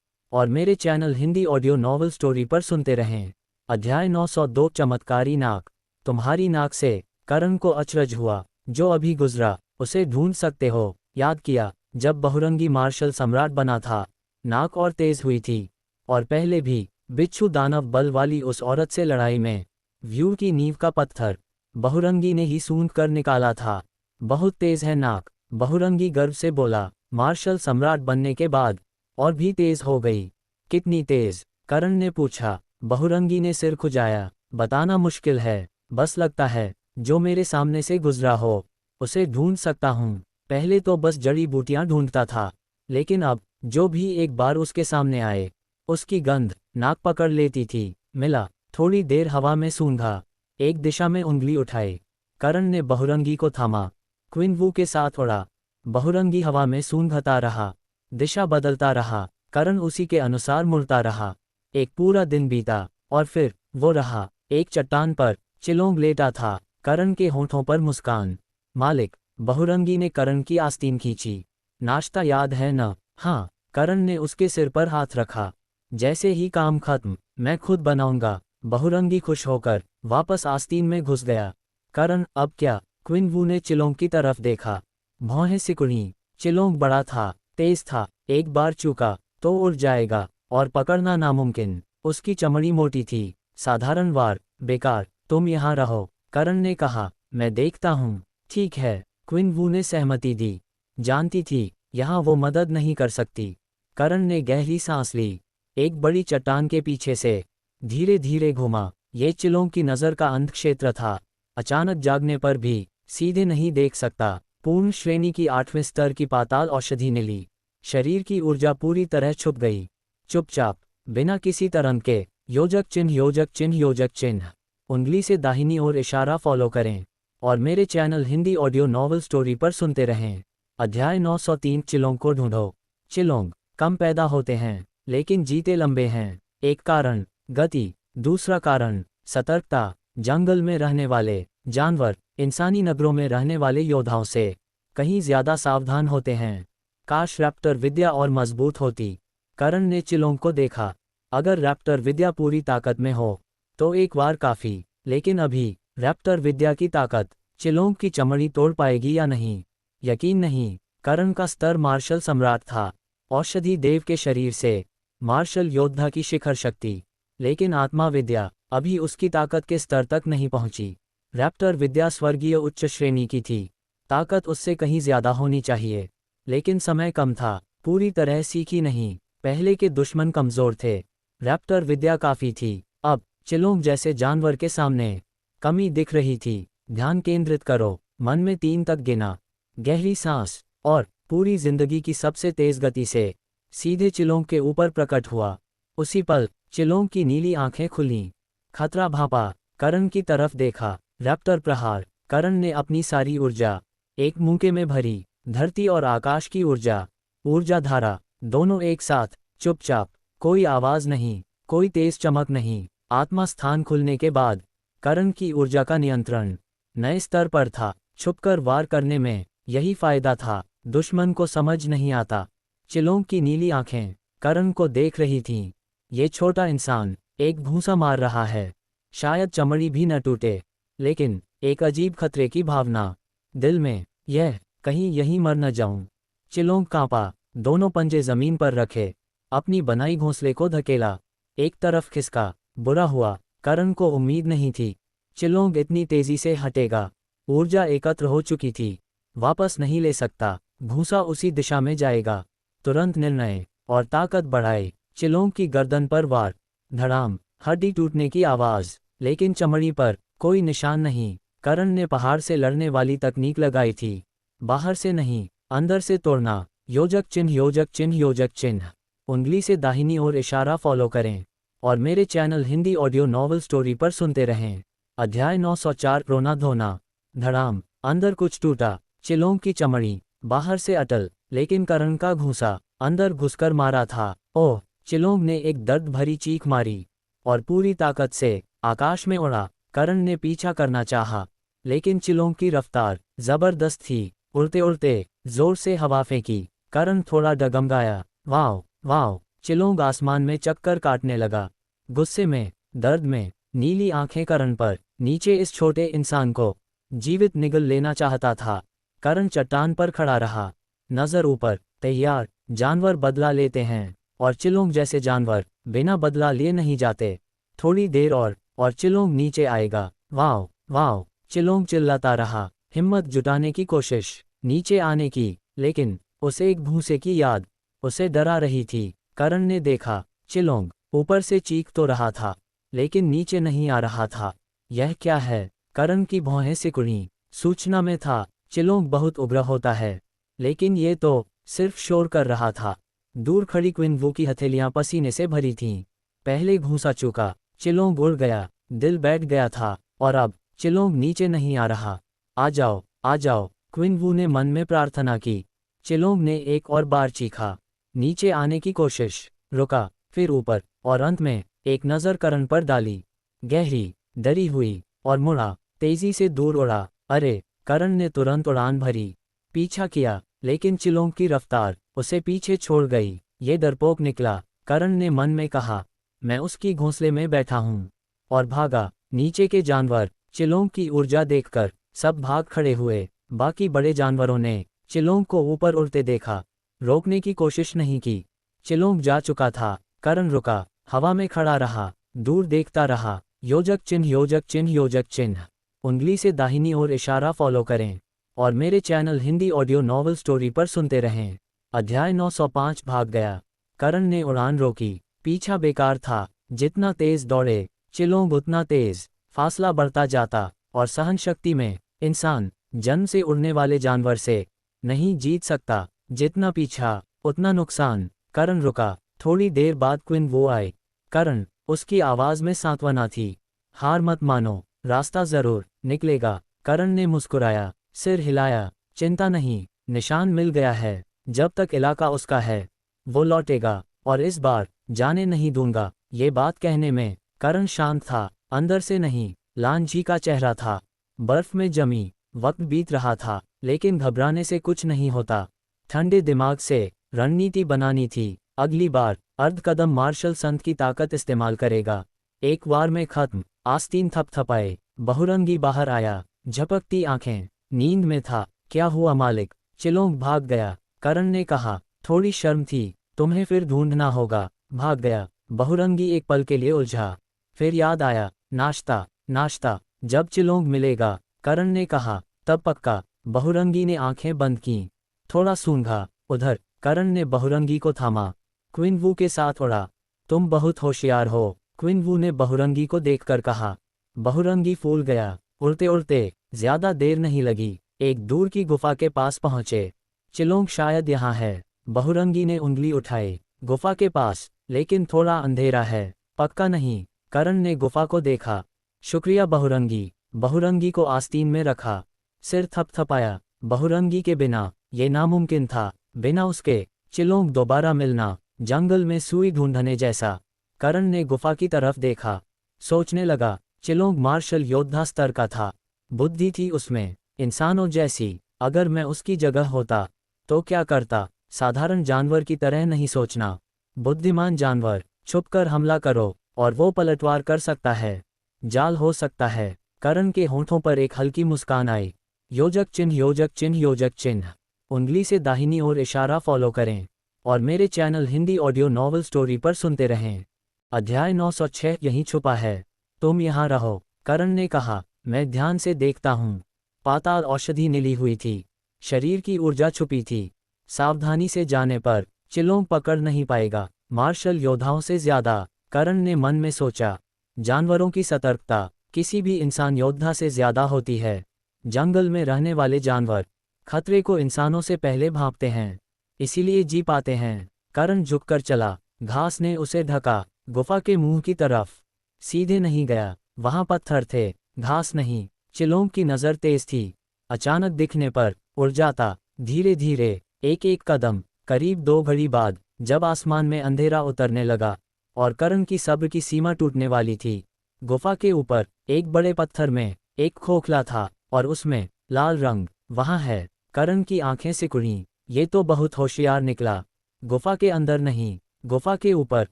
और मेरे channel Hindi audio novel story पर सुनते रहें। अध्याय 902, चमत्कारी नाक। तुम्हारी नाक से करण को अचरज हुआ। जो अभी गुजरा उसे ढूंढ सकते हो? याद किया जब बहुरंगी मार्शल सम्राट बना था, नाक और तेज हुई थी, और पहले भी बिच्छू दानव बल वाली उस औरत से लड़ाई में व्यू की नींव का पत्थर बहुरंगी ने ही सूंघ कर निकाला था। बहुत तेज है नाक, बहुरंगी गर्व से बोला। मार्शल सम्राट बनने के बाद और भी तेज हो गई। कितनी तेज? करण ने पूछा। बहुरंगी ने सिर खुजाया। बताना मुश्किल है, बस लगता है जो मेरे सामने से गुजरा हो उसे ढूंढ सकता हूँ। पहले तो बस जड़ी बूटियां ढूंढता था, लेकिन अब जो भी एक बार उसके सामने आए उसकी गंध नाक पकड़ लेती थी। मिला। थोड़ी देर हवा में सूंघा, एक दिशा में उंगली उठाई। करण ने बहुरंगी को थामा, क्विन वू के साथ उड़ा। बहुरंगी हवा में सूंघता रहा, दिशा बदलता रहा। करण उसी के अनुसार मुड़ता रहा। एक पूरा दिन बीता, और फिर वो रहा एक चट्टान पर। चिलोंग लेटा था, करण के होठों पर मुस्कान। मालिक, बहुरंगी ने करण की आस्तीन खींची। नाश्ता याद है न? हाँ। करण ने उसके सिर पर हाथ रखा। जैसे ही काम खत्म, मैं खुद बनाऊंगा। बहुरंगी खुश होकर वापस आस्तीन में घुस गया। करण, अब क्या? क्विन वू ने चिलोंग की तरफ देखा। भौहें सिकुड़ी। चिलोंग बड़ा था, तेज था, एक बार चूका तो उड़ जाएगा, और पकड़ना नामुमकिन। उसकी चमड़ी मोटी थी। साधारण वार, बेकार। तुम यहाँ रहो, करण ने कहा, मैं देखता हूँ। ठीक है, क्विन वू ने सहमति दी। जानती थी यहाँ वो मदद नहीं कर सकती। करण ने गहरी सांस ली। एक बड़ी चट्टान के पीछे से धीरे धीरे घूमा। ये चिलोंग की नज़र का अंत क्षेत्र था। अचानक जागने पर भी सीधे नहीं देख सकता। पूर्ण श्रेणी की 8वें स्तर की पाताल औषधि ने ली। शरीर की ऊर्जा पूरी तरह छुप गई। चुपचाप, बिना किसी तरंग के, योजक चिन्ह, योजक चिन्ह, योजक चिन्ह। उंगली से दाहिनी ओर इशारा फॉलो करें, और मेरे channel Hindi audio novel story पर सुनते रहें। अध्याय 903, चिलोंग को ढूंढो। चिलोंग कम पैदा होते हैं, लेकिन जीते लंबे हैं। एक कारण गति, दूसरा कारण सतर्कता। जंगल में रहने वाले जानवर इंसानी नगरों में रहने वाले योद्धाओं से कहीं ज्यादा सावधान होते हैं। काश रैप्टर विद्या और मजबूत होती। करण ने चिलोंग को देखा। अगर रैप्टर विद्या पूरी ताकत में हो तो एक बार काफी, लेकिन अभी रैप्टर विद्या की ताकत चिलोंग की चमड़ी तोड़ पाएगी या नहीं, यकीन नहीं। करण का स्तर मार्शल सम्राट था, औषधि देव के शरीर से मार्शल योद्धा की शिखर शक्ति, लेकिन आत्मा विद्या अभी उसकी ताकत के स्तर तक नहीं पहुंची। रैप्टर विद्या स्वर्गीय उच्च श्रेणी की थी, ताकत उससे कहीं ज्यादा होनी चाहिए, लेकिन समय कम था। पूरी तरह सीखी नहीं। पहले के दुश्मन कमजोर थे। रैप्टर विद्या काफी थी। अब चिलोंग जैसे जानवर के सामने कमी दिख रही थी। ध्यान केंद्रित करो, मन में 3 तक गिना, गहरी सांस, और पूरी जिंदगी की सबसे तेज गति से सीधे चिलोंग के ऊपर प्रकट हुआ। उसी पल चिलोंग की नीली आंखें खुलीं। खतरा भांपा, करण की तरफ देखा। रैप्टर प्रहार। करण ने अपनी सारी ऊर्जा एक मूंके में भरी। धरती और आकाश की ऊर्जा, ऊर्जा धारा, दोनों एक साथ। चुपचाप, कोई आवाज नहीं, कोई तेज चमक नहीं। आत्मा स्थान खुलने के बाद करण की ऊर्जा का नियंत्रण नए स्तर पर था। छुपकर वार करने में यही फायदा था। दुश्मन को समझ नहीं आता। चिलोंग की नीली आंखें करण को देख रही थीं। ये छोटा इंसान एक भूसा मार रहा है। शायद चमड़ी भी न टूटे, लेकिन एक अजीब खतरे की भावना दिल में, यह कहीं यहीं मर न जाऊं। चिलोंग कांपा, दोनों पंजे जमीन पर रखे, अपनी बनाई घोंसले को धकेला, एक तरफ खिसका। बुरा हुआ, करण को उम्मीद नहीं थी चिलोंग इतनी तेजी से हटेगा। ऊर्जा एकत्र हो चुकी थी, वापस नहीं ले सकता। भूसा उसी दिशा में जाएगा। तुरंत निर्णय और ताकत बढ़ाए। चिलोंग की गर्दन पर वार। धड़ाम, हड्डी टूटने की आवाज, लेकिन चमड़ी पर कोई निशान नहीं। करण ने पहाड़ से लड़ने वाली तकनीक लगाई थी। बाहर से नहीं, अंदर से तोड़ना। योजक चिन्ह, योजक चिन्ह, योजक चिन्ह। उंगली से दाहिनी ओर इशारा फॉलो करें और मेरे channel Hindi audio novel story पर सुनते रहें। अध्याय 904, रोना धोना। धड़ाम, अंदर कुछ टूटा। चिलोंग की चमड़ी बाहर से अटल, लेकिन करण का घूंसा अंदर घुसकर मारा था। ओह! चिलोंग ने एक दर्द भरी चीख मारी और पूरी ताकत से आकाश में उड़ा। करण ने पीछा करना चाहा, लेकिन चिलोंग की रफ्तार जबरदस्त थी। उड़ते उड़ते जोर से हवा फेंकी। करण थोड़ा डगमगाया। वाव वाव! चिलोंग आसमान में चक्कर काटने लगा। गुस्से में, दर्द में, नीली आंखें करण पर। नीचे इस छोटे इंसान को जीवित निगल लेना चाहता था। करण चट्टान पर खड़ा रहा, नजर ऊपर, तैयार। जानवर बदला लेते हैं, और चिलोंग जैसे जानवर बिना बदला लिए नहीं जाते। थोड़ी देर और चिलोंग नीचे आएगा। वाव वाव! चिलोंग चिल्लाता रहा, हिम्मत जुटाने की कोशिश नीचे आने की, लेकिन उसे एक भूसे की याद उसे डरा रही थी। करण ने देखा, चिलोंग ऊपर से चीख तो रहा था, लेकिन नीचे नहीं आ रहा था। यह क्या है? करण की भौहें सिकुड़ीं। सूचना में था चिलोंग बहुत उग्र होता है, लेकिन ये तो सिर्फ शोर कर रहा था। दूर खड़ी क्विनवू की हथेलियां पसीने से भरी थीं। पहले घूंसा चूका, चिलोंग उड़ गया, दिल बैठ गया था, और अब चिलोंग नीचे नहीं आ रहा। आ जाओ, आ जाओ, क्विनवू ने मन में प्रार्थना की। चिलोंग ने एक और बार चीखा। नीचे आने की कोशिश, रुका, फिर ऊपर, और अंत में एक नज़र करण पर डाली। गहरी, डरी हुई, और मुड़ा, तेजी से दूर उड़ा। अरे! करण ने तुरंत उड़ान भरी, पीछा किया, लेकिन चिलोंग की रफ्तार उसे पीछे छोड़ गई। ये डरपोक निकला, करण ने मन में कहा। मैं उसकी घोंसले में बैठा हूँ, और भागा। नीचे के जानवर चिलोंग की ऊर्जा देखकर सब भाग खड़े हुए। बाकी बड़े जानवरों ने चिलोंग को ऊपर उड़ते देखा, रोकने की कोशिश नहीं की। चिलोंग जा चुका था। करण रुका, हवा में खड़ा रहा, दूर देखता रहा। योजक चिन्ह, योजक चिन्ह, योजक चिन्ह। उंगली से दाहिनी ओर इशारा फॉलो करें और मेरे channel Hindi audio novel story पर सुनते रहें। अध्याय 905, भाग गया। करण ने उड़ान रोकी। पीछा बेकार था। जितना तेज दौड़े चिलोंग उतना तेज फासला बढ़ता जाता, और सहन शक्ति में इंसान जन्म से उड़ने वाले जानवर से नहीं जीत सकता। जितना पीछा उतना नुकसान। करण रुका। थोड़ी देर बाद क्विनवू आए। करण, उसकी आवाज में सांत्वना थी। हार मत मानो, रास्ता जरूर निकलेगा। करण ने मुस्कुराया, सिर हिलाया। चिंता नहीं, निशान मिल गया है। जब तक इलाका उसका है, वो लौटेगा, और इस बार जाने नहीं दूंगा। ये बात कहने में करण शांत था, अंदर से नहीं। लांजी का चेहरा था बर्फ में जमी। वक्त बीत रहा था, लेकिन घबराने से कुछ नहीं होता। ठंडे दिमाग से रणनीति बनानी थी। अगली बार अर्ध कदम मार्शल संत की ताकत इस्तेमाल करेगा। एक वार में खत्म। आस्तीन थपथपाए। बहुरंगी बाहर आया, झपकती आंखें। नींद में था। क्या हुआ मालिक? चिलोंग भाग गया, करण ने कहा। थोड़ी शर्म थी, तुम्हें फिर ढूंढना होगा। भाग गया। बहुरंगी एक पल के लिए उलझा, फिर याद आया। नाश्ता, नाश्ता जब चिलोंग मिलेगा, करण ने कहा, तब पक्का। बहुरंगी ने आंखें बंद कीं। थोड़ा सूंघा। उधर, करण ने बहुरंगी को थामा। क्विनवू के साथ उड़ा। तुम बहुत होशियार हो, क्विन वू ने बहुरंगी को देखकर कहा। बहुरंगी फूल गया। उड़ते उड़ते ज्यादा देर नहीं लगी, एक दूर की गुफा के पास पहुंचे। चिलोंग शायद यहाँ है, बहुरंगी ने उंगली उठाई। गुफा के पास, लेकिन थोड़ा अंधेरा है, पक्का नहीं। करण ने गुफा को देखा। शुक्रिया बहुरंगी। बहुरंगी को आस्तीन में रखा, सिर थपथपाया। बहुरंगी के बिना ये नामुमकिन था, बिना उसके चिलोंग दोबारा मिलना, जंगल में सुई ढूंढने जैसा। करण ने गुफा की तरफ देखा, सोचने लगा। चिलोंग मार्शल योद्धा स्तर का था, बुद्धि थी उसमें इंसानों जैसी। अगर मैं उसकी जगह होता तो क्या करता? साधारण जानवर की तरह नहीं सोचना, बुद्धिमान जानवर। छुपकर हमला करो, और वो पलटवार कर सकता है, जाल हो सकता है। करण के होंठों पर एक हल्की मुस्कान आई। योजक चिन्ह, योजक चिन्ह, योजक चिन्ह। उंगली से दाहिनी ओर इशारा फॉलो करें, और मेरे channel Hindi audio novel story पर सुनते रहें। अध्याय 906 यहीं छुपा है। तुम यहाँ रहो, करण ने कहा। मैं ध्यान से देखता हूँ। पाताल औषधि नीली हुई थी, शरीर की ऊर्जा छुपी थी। सावधानी से जाने पर चिलोंग पकड़ नहीं पाएगा, मार्शल योद्धाओं से ज्यादा। करण ने मन में सोचा। जानवरों की सतर्कता किसी भी इंसान योद्धा से ज्यादा होती है। जंगल में रहने वाले जानवर खतरे को इंसानों से पहले भांपते हैं, इसीलिए जी पाते हैं। करण झुककर चला, घास ने उसे ढका। गुफा के मुंह की तरफ सीधे नहीं गया, वहां पत्थर थे, घास नहीं। चिलोंग की नजर तेज थी, अचानक दिखने पर उड़ जाता। धीरे धीरे, एक एक कदम। करीब 2 घड़ी बाद, जब आसमान में अंधेरा उतरने लगा और करण की सब्र की सीमा टूटने वाली थी, गुफा के ऊपर एक बड़े पत्थर में एक खोखला था, और उसमें लाल रंग। वहां है। करण की आंखें सिकुड़ीं। ये तो बहुत होशियार निकला। गुफा के अंदर नहीं, गुफा के ऊपर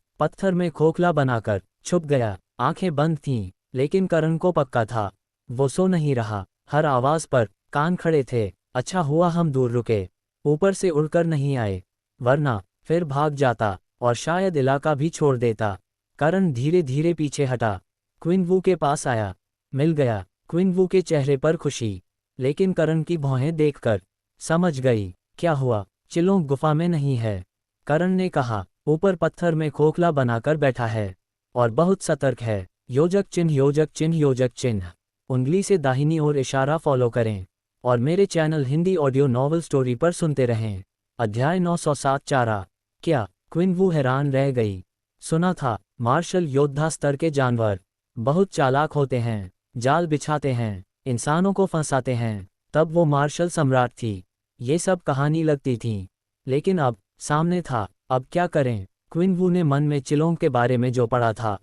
पत्थर में खोखला बनाकर छुप गया। आंखें बंद थीं, लेकिन करण को पक्का था वो सो नहीं रहा। हर आवाज पर कान खड़े थे। अच्छा हुआ हम दूर रुके, ऊपर से उड़कर नहीं आए, वरना फिर भाग जाता और शायद इलाका भी छोड़ देता। करण धीरे धीरे पीछे हटा, क्विन वू के पास आया। मिल गया। क्विन वू के चेहरे पर खुशी, लेकिन करण की भौहें देखकर समझ गई क्या हुआ। चिलोंग गुफा में नहीं है, करण ने कहा। ऊपर पत्थर में खोखला बनाकर बैठा है, और बहुत सतर्क है। योजक चिन्ह, योजक चिन्ह, योजक चिन्ह। उंगली से दाहिनी ओर इशारा फॉलो करें, और मेरे channel Hindi audio novel story पर सुनते रहें। अध्याय 907 चारा। क्या? क्विन वू हैरान रह गई। सुना था मार्शल योद्धा स्तर के जानवर बहुत चालाक होते हैं, जाल बिछाते हैं, इंसानों को फंसाते हैं। तब वो मार्शल सम्राट थी, ये सब कहानी लगती थी, लेकिन अब सामने था। अब क्या करें? क्विन वू ने मन में चिलोंग के बारे में जो पढ़ा था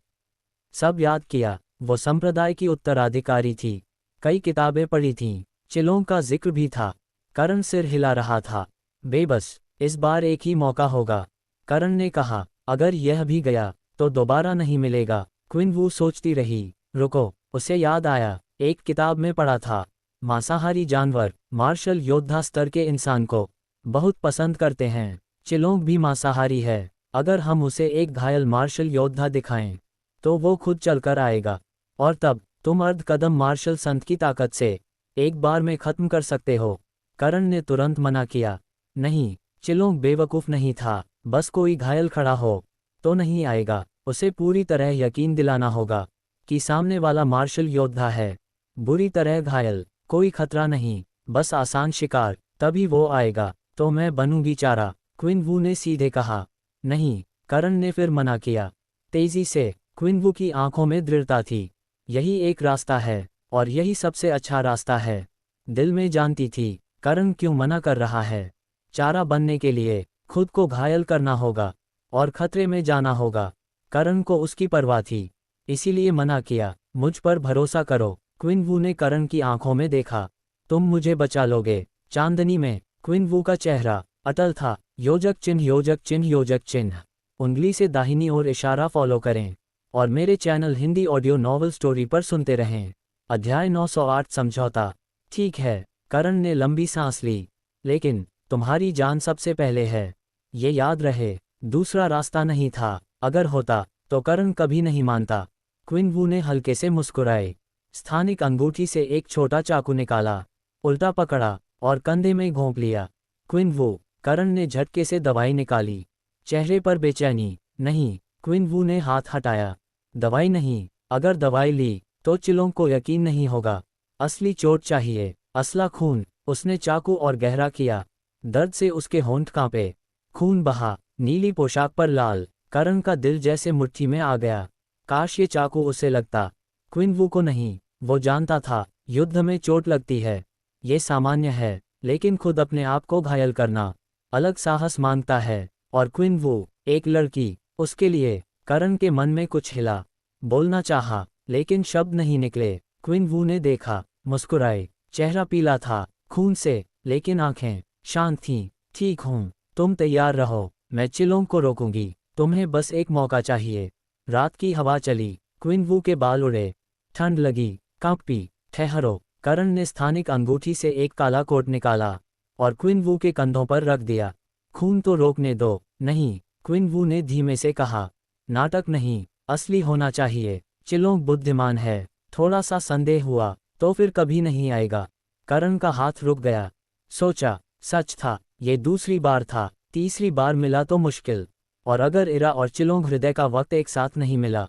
सब याद किया। वो संप्रदाय की उत्तराधिकारी थी, कई किताबें पढ़ी थीं, चिलोंग का जिक्र भी था। करण सिर हिला रहा था, बेबस। इस बार एक ही मौका होगा, करण ने कहा। अगर यह भी गया तो दोबारा नहीं मिलेगा। क्विन वू सोचती रही। रुको, उसे याद आया, एक किताब में पढ़ा था मांसाहारी जानवर मार्शल योद्धा स्तर के इंसान को बहुत पसंद करते हैं। चिलोंग भी मांसाहारी है। अगर हम उसे एक घायल मार्शल योद्धा दिखाएं तो वो खुद चलकर आएगा, और तब तुम अर्ध कदम मार्शल संत की ताकत से एक बार में खत्म कर सकते हो। करण ने तुरंत मना किया। नहीं, चिलोंग बेवकूफ नहीं था, बस कोई घायल खड़ा हो तो नहीं आएगा। उसे पूरी तरह यकीन दिलाना होगा कि सामने वाला मार्शल योद्धा है। बुरी तरह घायल, कोई खतरा नहीं, बस आसान शिकार, तभी वो आएगा। तो मैं बनूंगी चारा, क्विन वू ने सीधे कहा। नहीं, करण ने फिर मना किया। तेजी से, क्विन वू की आंखों में दृढ़ता थी। यही एक रास्ता है, और यही सबसे अच्छा रास्ता है। दिल में जानती थी करण क्यों मना कर रहा है। चारा बनने के लिए खुद को घायल करना होगा और खतरे में जाना होगा। करण को उसकी परवाह थी, इसीलिए मना किया। मुझ पर भरोसा करो, क्विन वू ने करण की आंखों में देखा। तुम मुझे बचा लोगे। चांदनी में क्विन वू का चेहरा अटल था। योजक चिन्ह, योजक चिन्ह, योजक चिन्ह। उंगली से दाहिनी ओर इशारा फॉलो करें, और मेरे channel Hindi audio novel story पर सुनते रहें। अध्याय 908 समझौता। ठीक है, करण ने लंबी सांस ली, लेकिन तुम्हारी जान सबसे पहले है, ये याद रहे। दूसरा रास्ता नहीं था। अगर होता तो करण कभी नहीं मानता। क्विन वू ने हल्के से मुस्कुराए, स्थानिक अंगूठी से एक छोटा चाकू निकाला, उल्टा पकड़ा और कंधे में घोंप लिया। क्विन वू, करण ने झटके से दवाई निकाली, चेहरे पर बेचैनी। नहीं, क्विन वू ने हाथ हटाया। दवाई नहीं, अगर दवाई ली तो चिलोंग को यकीन नहीं होगा। असली चोट चाहिए, असला खून। उसने चाकू और गहरा किया। दर्द से उसके होंठ कांपे। खून बहा, नीली पोशाक पर लाल। करण का दिल जैसे मुट्ठी में आ गया। काश ये चाकू उसे लगता। क्विन वू को नहीं। वो जानता था, युद्ध में चोट लगती है, ये सामान्य है, लेकिन खुद अपने आप को घायल करना अलग साहस मांगता है। और क्विन वू, एक लड़की, उसके लिए। करण के मन में कुछ हिला। बोलना चाहा, लेकिन शब्द नहीं निकले। क्विन वू ने देखा, मुस्कुराए। चेहरा पीला था खून से, लेकिन आंखें शांत थीं। ठीक हूँ, तुम तैयार रहो, मैं चिलोंग को रोकूंगी। तुम्हें बस एक मौका चाहिए। रात की हवा चली। क्विन वू के बाल उड़े। ठंड लगी, कांपी। ठहरो। करण ने स्थानिक अंगूठी से एक काला कोट निकाला और क्विन वू के कंधों पर रख दिया। खून तो रोकने दो। नहीं, क्विन वू ने धीमे से कहा। नाटक नहीं, असली होना चाहिए। चिलोंग बुद्धिमान है। थोड़ा सा संदेह हुआ तो फिर कभी नहीं आएगा। करण का हाथ रुक गया। सोचा, सच था, ये दूसरी बार था, तीसरी बार मिला तो मुश्किल। और अगर इरा और चिलोंग हृदय का वक्त एक साथ नहीं मिला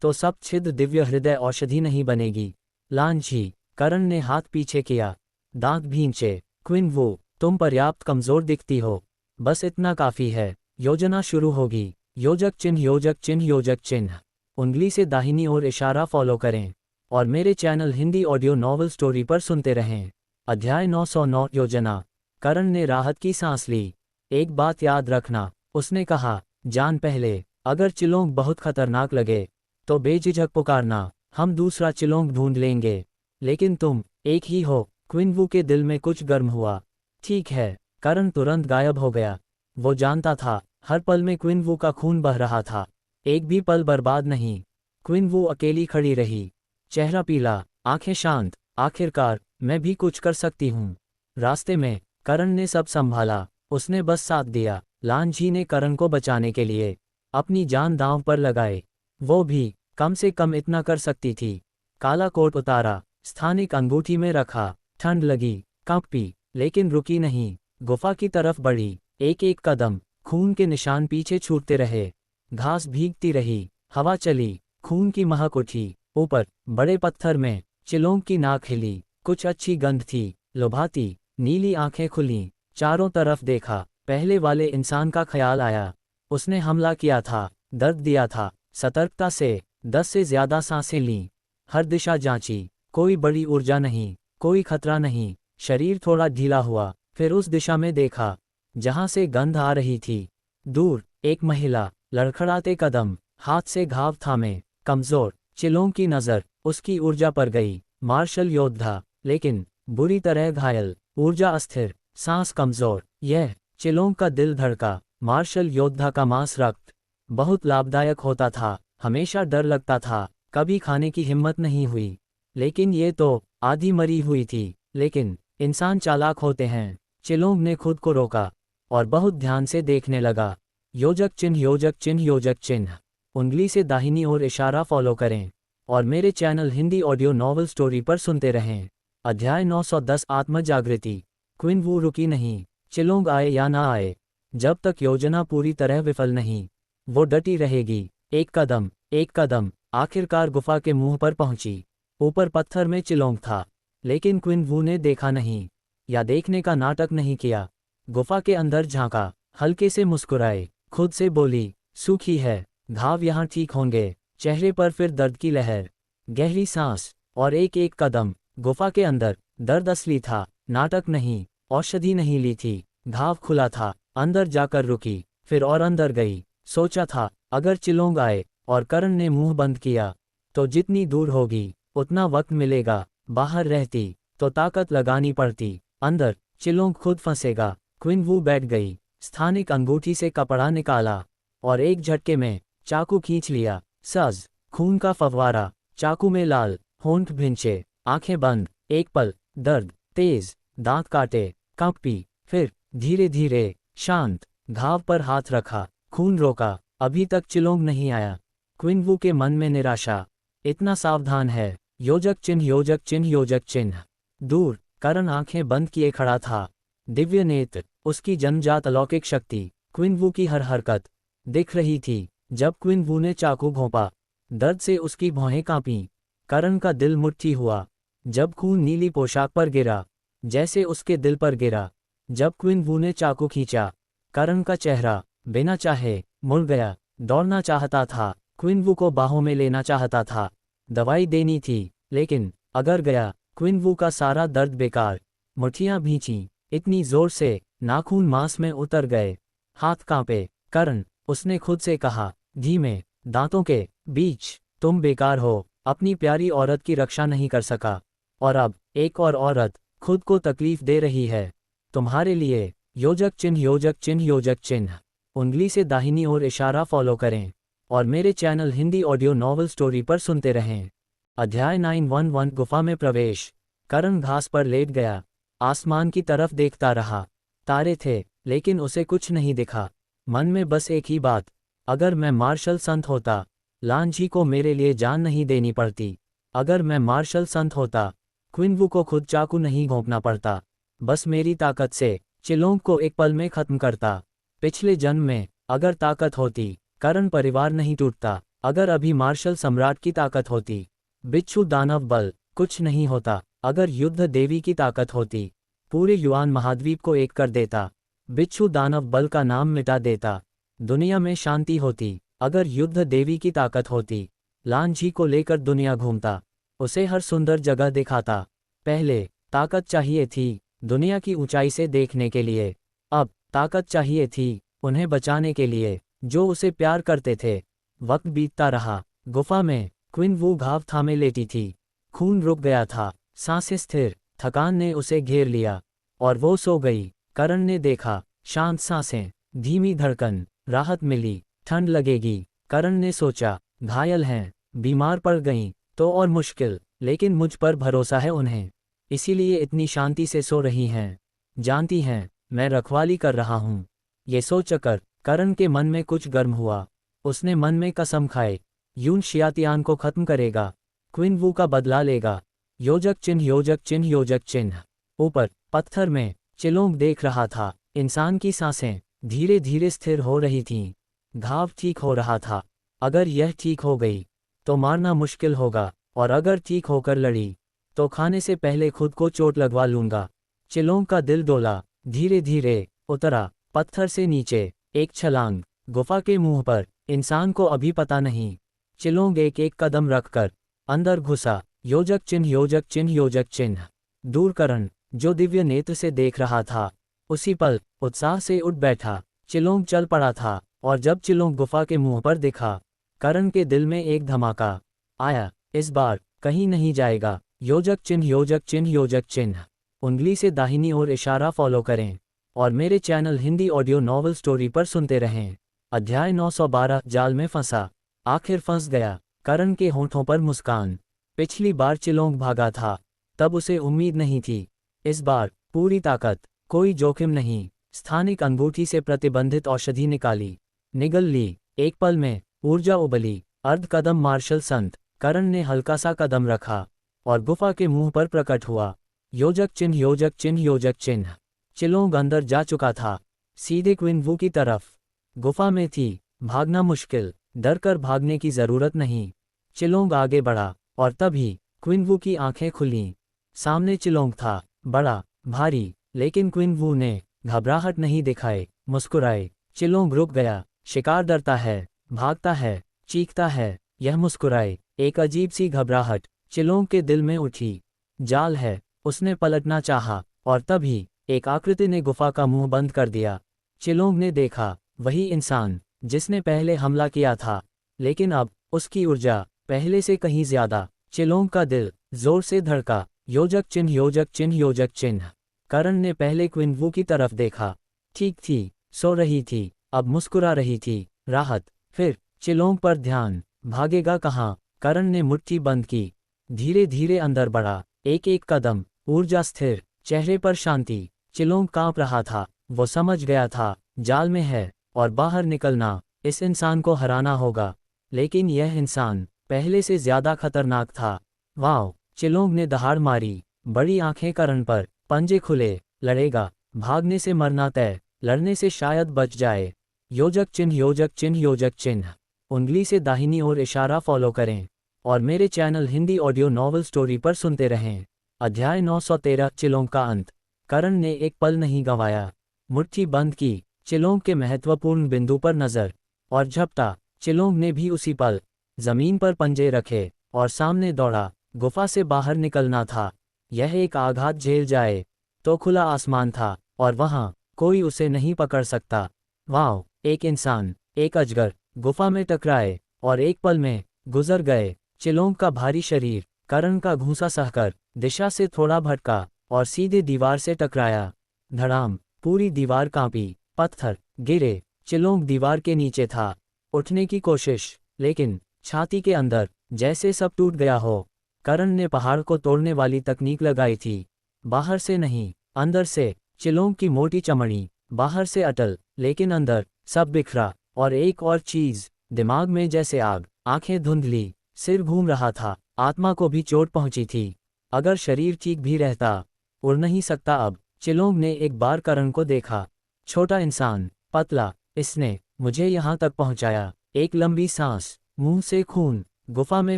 तो सब छिद्र दिव्य हृदय औषधि नहीं बनेगी। लांझी। करण ने हाथ पीछे किया, दांत भींचे। क्विन वू, तुम पर्याप्त कमजोर दिखती हो, बस इतना काफी है। योजना शुरू होगी। योजक चिन्ह, योजक चिन्ह, योजक चिन्ह। उंगली से दाहिनी ओर इशारा फॉलो करें और मेरे channel Hindi audio novel story पर सुनते रहें। अध्याय 909 योजना। करण ने राहत की सांस ली। एक बात याद रखना, उसने कहा, जान पहले। अगर चिलोंग बहुत खतरनाक लगे तो बेझिझक पुकारना, हम दूसरा चिलोंग ढूंढ लेंगे। लेकिन तुम एक ही हो। क्विन वू के दिल में कुछ गर्म हुआ। ठीक है। करण तुरंत गायब हो गया। वो जानता था, हर पल में क्विन वू का खून बह रहा था। एक भी पल बर्बाद नहीं। क्विन वू अकेली खड़ी रही, चेहरा पीला, आंखें शांत। आखिरकार, मैं भी कुछ कर सकती हूँ। रास्ते में करण ने सब संभाला। उसने बस साथ दिया। लांझी ने करण को बचाने के लिए अपनी जान दांव पर लगाए। वो भी कम से कम इतना कर सकती थी। काला कोट उतारा, स्थानिक अंगूठी में रखा। ठंड लगी, कांपी, लेकिन रुकी नहीं। गुफा की तरफ बढ़ी। एक एक कदम, खून के निशान पीछे छूटते रहे। घास भीगती रही, हवा चली, खून की महक उठी। ऊपर बड़े पत्थर में चिलोंग की नाक हिली। कुछ अच्छी गंध थी, लुभाती। नीली आंखें खुलीं, चारों तरफ देखा। पहले वाले इंसान का ख्याल आया। उसने हमला किया था, दर्द दिया था। सतर्कता से 10 से ज्यादा सांसें लीं। हर दिशा जांची, कोई बड़ी ऊर्जा नहीं, कोई खतरा नहीं। शरीर थोड़ा ढीला हुआ, फिर उस दिशा में देखा जहां से गंध आ रही थी। दूर एक महिला, लड़खड़ाते कदम, हाथ से घाव थामे, कमजोर। चिलोंग की नजर उसकी ऊर्जा पर गई। मार्शल योद्धा, लेकिन बुरी तरह घायल। ऊर्जा अस्थिर, सांस कमजोर। यह चिलोंग का दिल धड़का। मार्शल योद्धा का मांस रक्त बहुत लाभदायक होता था। हमेशा डर लगता था, कभी खाने की हिम्मत नहीं हुई। लेकिन ये तो आधी मरी हुई थी। लेकिन इंसान चालाक होते हैं। चिलोंग ने खुद को रोका और बहुत ध्यान से देखने लगा। योजक चिन्ह, योजक चिन्ह, योजक चिन्ह। उंगली से दाहिनी ओर इशारा फॉलो करें और मेरे channel Hindi audio novel story पर सुनते रहें। अध्याय 910 आत्म जागृति। क्विन वू रुकी नहीं। चिलोंग आए या ना आए, जब तक योजना पूरी तरह विफल नहीं, वो डटी रहेगी। एक कदम, एक कदम। आखिरकार गुफा के मुंह पर पहुंची। ऊपर पत्थर में चिलोंग था, लेकिन क्विन वू ने देखा नहीं या देखने का नाटक नहीं किया। गुफा के अंदर झांका, हल्के से मुस्कुराए, खुद से बोली, सूखी है, घाव यहाँ ठीक होंगे। चेहरे पर फिर दर्द की लहर। गहरी सांस और एक एक कदम। गुफा के अंदर दर्द असली था, नाटक नहीं। औषधि नहीं ली थी। घाव खुला था। अंदर जाकर रुकी, फिर और अंदर गई। सोचा था, अगर चिलोंग आए और करण ने मुंह बंद किया तो जितनी दूर होगी उतना वक्त मिलेगा। बाहर रहती तो ताकत लगानी पड़ती। अंदर चिलोंग खुद फंसेगा। क्विन वू बैठ गई, स्थानिक अंगूठी से कपड़ा निकाला और एक झटके में चाकू खींच लिया। सज, खून का फव्वारा, चाकू में लाल, होंठ भिंचे, आंखें बंद। एक पल, दर्द तेज, दांत काटे, कांपी, फिर धीरे धीरे शांत। घाव पर हाथ रखा, खून रोका। अभी तक चिलोंग नहीं आया। क्विन वू के मन में निराशा। इतना सावधान है। योजक चिन्ह, योजक चिन्ह, योजक चिन्ह। दूर करण आंखें बंद किए खड़ा था। दिव्य नेत्र, उसकी जन्मजात अलौकिक शक्ति। क्विन वू की हर हरकत दिख रही थी। जब क्विन वू ने चाकू घोंपा, दर्द से उसकी भौहें कांपीं। करण का दिल मुट्ठी हुआ। जब खून नीली पोशाक पर गिरा, जैसे उसके दिल पर गिरा। जब क्विन वू ने चाकू खींचा, करण का चेहरा बिना चाहे मुड़ गया। दौड़ना चाहता था, क्विन वू को बाहों में लेना चाहता था, दवाई देनी थी, लेकिन अगर गया, क्विन वू का सारा दर्द बेकार। मुट्ठियां भींचीं, इतनी जोर से नाखून मांस में उतर गए, हाथ कांपे। करण, उसने खुद से कहा, धीमे, दांतों के बीच, तुम बेकार हो, अपनी प्यारी औरत की रक्षा नहीं कर सका, और अब एक और औरत खुद को तकलीफ दे रही है तुम्हारे लिए। योजक चिन्ह योजक चिन्ह योजक चिन्ह। उंगली से दाहिनी ओर इशारा फॉलो करें और मेरे channel Hindi audio novel story पर सुनते रहें। अध्याय 911 गुफा में प्रवेश। करण घास पर लेट गया, आसमान की तरफ देखता रहा। तारे थे, लेकिन उसे कुछ नहीं दिखा। मन में बस एक ही बात, अगर मैं मार्शल संत होता, लांझी को मेरे लिए जान नहीं देनी पड़ती। अगर मैं मार्शल संत होता, क्विन वू को खुद चाकू नहीं घोंपना पड़ता। बस मेरी ताकत से चिलोंग को एक पल में खत्म करता। पिछले जन्म में अगर ताकत होती, करण परिवार नहीं टूटता। अगर अभी मार्शल सम्राट की ताकत होती, बिच्छू दानव बल कुछ नहीं होता। अगर युद्ध देवी की ताकत होती, पूरे युआन महाद्वीप को एक कर देता। बिच्छू दानव बल का नाम मिटा देता, दुनिया में शांति होती। अगर युद्ध देवी की ताकत होती, लांझी को लेकर दुनिया घूमता, उसे हर सुंदर जगह दिखाता। पहले ताकत चाहिए थी दुनिया की ऊंचाई से देखने के लिए, अब ताकत चाहिए थी उन्हें बचाने के लिए जो उसे प्यार करते थे। वक्त बीतता रहा। गुफा में क्विन वू घाव थामे लेटी थी। खून रुक गया था, सांसें स्थिर, थकान ने उसे घेर लिया और वो सो गई। करण ने देखा, शांत सांसें, धीमी धड़कन, राहत मिली, ठंड लगेगी। करण ने सोचा, घायल हैं, बीमार पड़ गईं तो और मुश्किल, लेकिन मुझ पर भरोसा है उन्हें, इसीलिए इतनी शांति से सो रही हैं। जानती हैं, मैं रखवाली कर रहा हूँ। ये सोचकर करण के मन में कुछ गर्म हुआ। उसने मन में कसम खाए, यून शियातियान को खत्म करेगा, क्विन वू का बदला लेगा। योजक चिन्ह योजक चिन्ह योजक चिन्ह। ऊपर पत्थर में चिलोंग देख रहा था। इंसान की सांसें धीरे धीरे स्थिर हो रही थीं। घाव ठीक हो रहा था। अगर यह ठीक हो गई तो मारना मुश्किल होगा, और अगर ठीक होकर लड़ी तो खाने से पहले खुद को चोट लगवा लूंगा। चिलोंग का दिल डोला, धीरे धीरे उतरा पत्थर से नीचे। एक छलांग, गुफा के मुंह पर। इंसान को अभी पता नहीं। चिलोंग एक एक कदम रखकर अंदर घुसा। योजक चिन्ह योजक चिन्ह योजक चिन्ह। दूर करण, जो दिव्य नेत्र से देख रहा था, उसी पल उत्साह से उठ बैठा। चिलोंग चल पड़ा था, और जब चिलोंग गुफा के मुंह पर दिखा, करण के दिल में एक धमाका आया। इस बार कहीं नहीं जाएगा। योजक चिन्ह योजक चिन्ह योजक चिन्ह। उंगली से दाहिनी ओर इशारा फॉलो करें और मेरे channel Hindi audio novel story पर सुनते रहें। अध्याय 912 जाल में फंसा। आखिर फंस गया। करण के होंठों पर मुस्कान। पिछली बार चिलोंग भागा था, तब उसे उम्मीद नहीं थी। इस बार पूरी ताकत, कोई जोखिम नहीं। स्थानिक अंगूठी से प्रतिबंधित औषधि निगल ली। एक पल में ऊर्जा उबली। अर्ध कदम मार्शल संत। करण ने हल्का सा कदम रखा और गुफा के मुंह पर प्रकट हुआ। योजक चिन्ह योजक चिन्ह योजक चिन्ह। चिलोंग अंदर जा चुका था, सीधे क्विन वू की तरफ। गुफा में थी, भागना मुश्किल, डर कर भागने की जरूरत नहीं। चिलोंग आगे बढ़ा और तभी क्विन वू की आंखें खुलीं। सामने चिलोंग था, बड़ा, भारी, लेकिन क्विन वू ने घबराहट नहीं दिखाए, मुस्कुराए। चिलोंग रुक गया। शिकार डरता है, भागता है, चीखता है, यह मुस्कुराए। एक अजीब सी घबराहट चिलोंग के दिल में उठी। जाल है। उसने पलटना चाहा, और तभी एक आकृति ने गुफा का मुंह बंद कर दिया। चिलोंग ने देखा, वही इंसान जिसने पहले हमला किया था, लेकिन अब उसकी ऊर्जा पहले से कहीं ज्यादा। चिलोंग का दिल जोर से धड़का। योजक चिन्ह योजक चिन्ह योजक चिन्ह। करण ने पहले क्विन वू की तरफ देखा। ठीक थी, सो रही थी, अब मुस्कुरा रही थी। राहत। फिर चिलोंग पर ध्यान। भागेगा कहाँ? करण ने मुट्ठी बंद की, धीरे धीरे अंदर बढ़ा। एक एक कदम, ऊर्जा स्थिर, चेहरे पर शांति। चिलोंग कांप रहा था। वो समझ गया था, जाल में है और बाहर निकलना, इस इंसान को हराना होगा। लेकिन यह इंसान पहले से ज्यादा खतरनाक था। वाह! चिलोंग ने दहाड़ मारी, बड़ी आंखें करण पर, पंजे खुले। लड़ेगा, भागने से मरना तय, लड़ने से शायद बच जाए। योजक चिन्ह योजक चिन्ह योजक चिन्ह। उंगली से दाहिनी ओर इशारा फॉलो करें और मेरे channel Hindi audio novel story पर सुनते रहें। अध्याय 913 चिलोंग का अंत। करण ने एक पल नहीं गंवाया। मुट्ठी बंद की, चिलोंग के महत्वपूर्ण बिंदु पर नजर, और झपटा। चिलोंग ने भी उसी पल जमीन पर पंजे रखे और सामने दौड़ा। गुफा से बाहर निकलना था। यह एक आघात झेल जाए तो खुला आसमान था और वहां कोई उसे नहीं पकड़ सकता। वाओ, एक इंसान, एक अजगर गुफा में टकराए और एक पल में गुजर गए। चिलोंग का भारी शरीर करण का घूंसा सहकर दिशा से थोड़ा भटका और सीधे दीवार से टकराया। धड़ाम, पूरी दीवार कांपी, पत्थर गिरे। चिलोंग दीवार के नीचे था। उठने की कोशिश, लेकिन छाती के अंदर जैसे सब टूट गया हो। करण ने पहाड़ को तोड़ने वाली तकनीक लगाई थी, बाहर से नहीं, अंदर से। चिलोंग की मोटी चमड़ी बाहर से अटल, लेकिन अंदर सब बिखरा। और एक और चीज, दिमाग में जैसे आग, आंखें धुंधली, सिर घूम रहा था। आत्मा को भी चोट पहुंची थी। अगर शरीर ठीक भी रहता, उड़ नहीं सकता अब। चिलोंग ने एक बार करण को देखा। छोटा इंसान, पतला, इसने मुझे यहाँ तक पहुंचाया। एक लंबी सांस, मुंह से खून गुफा में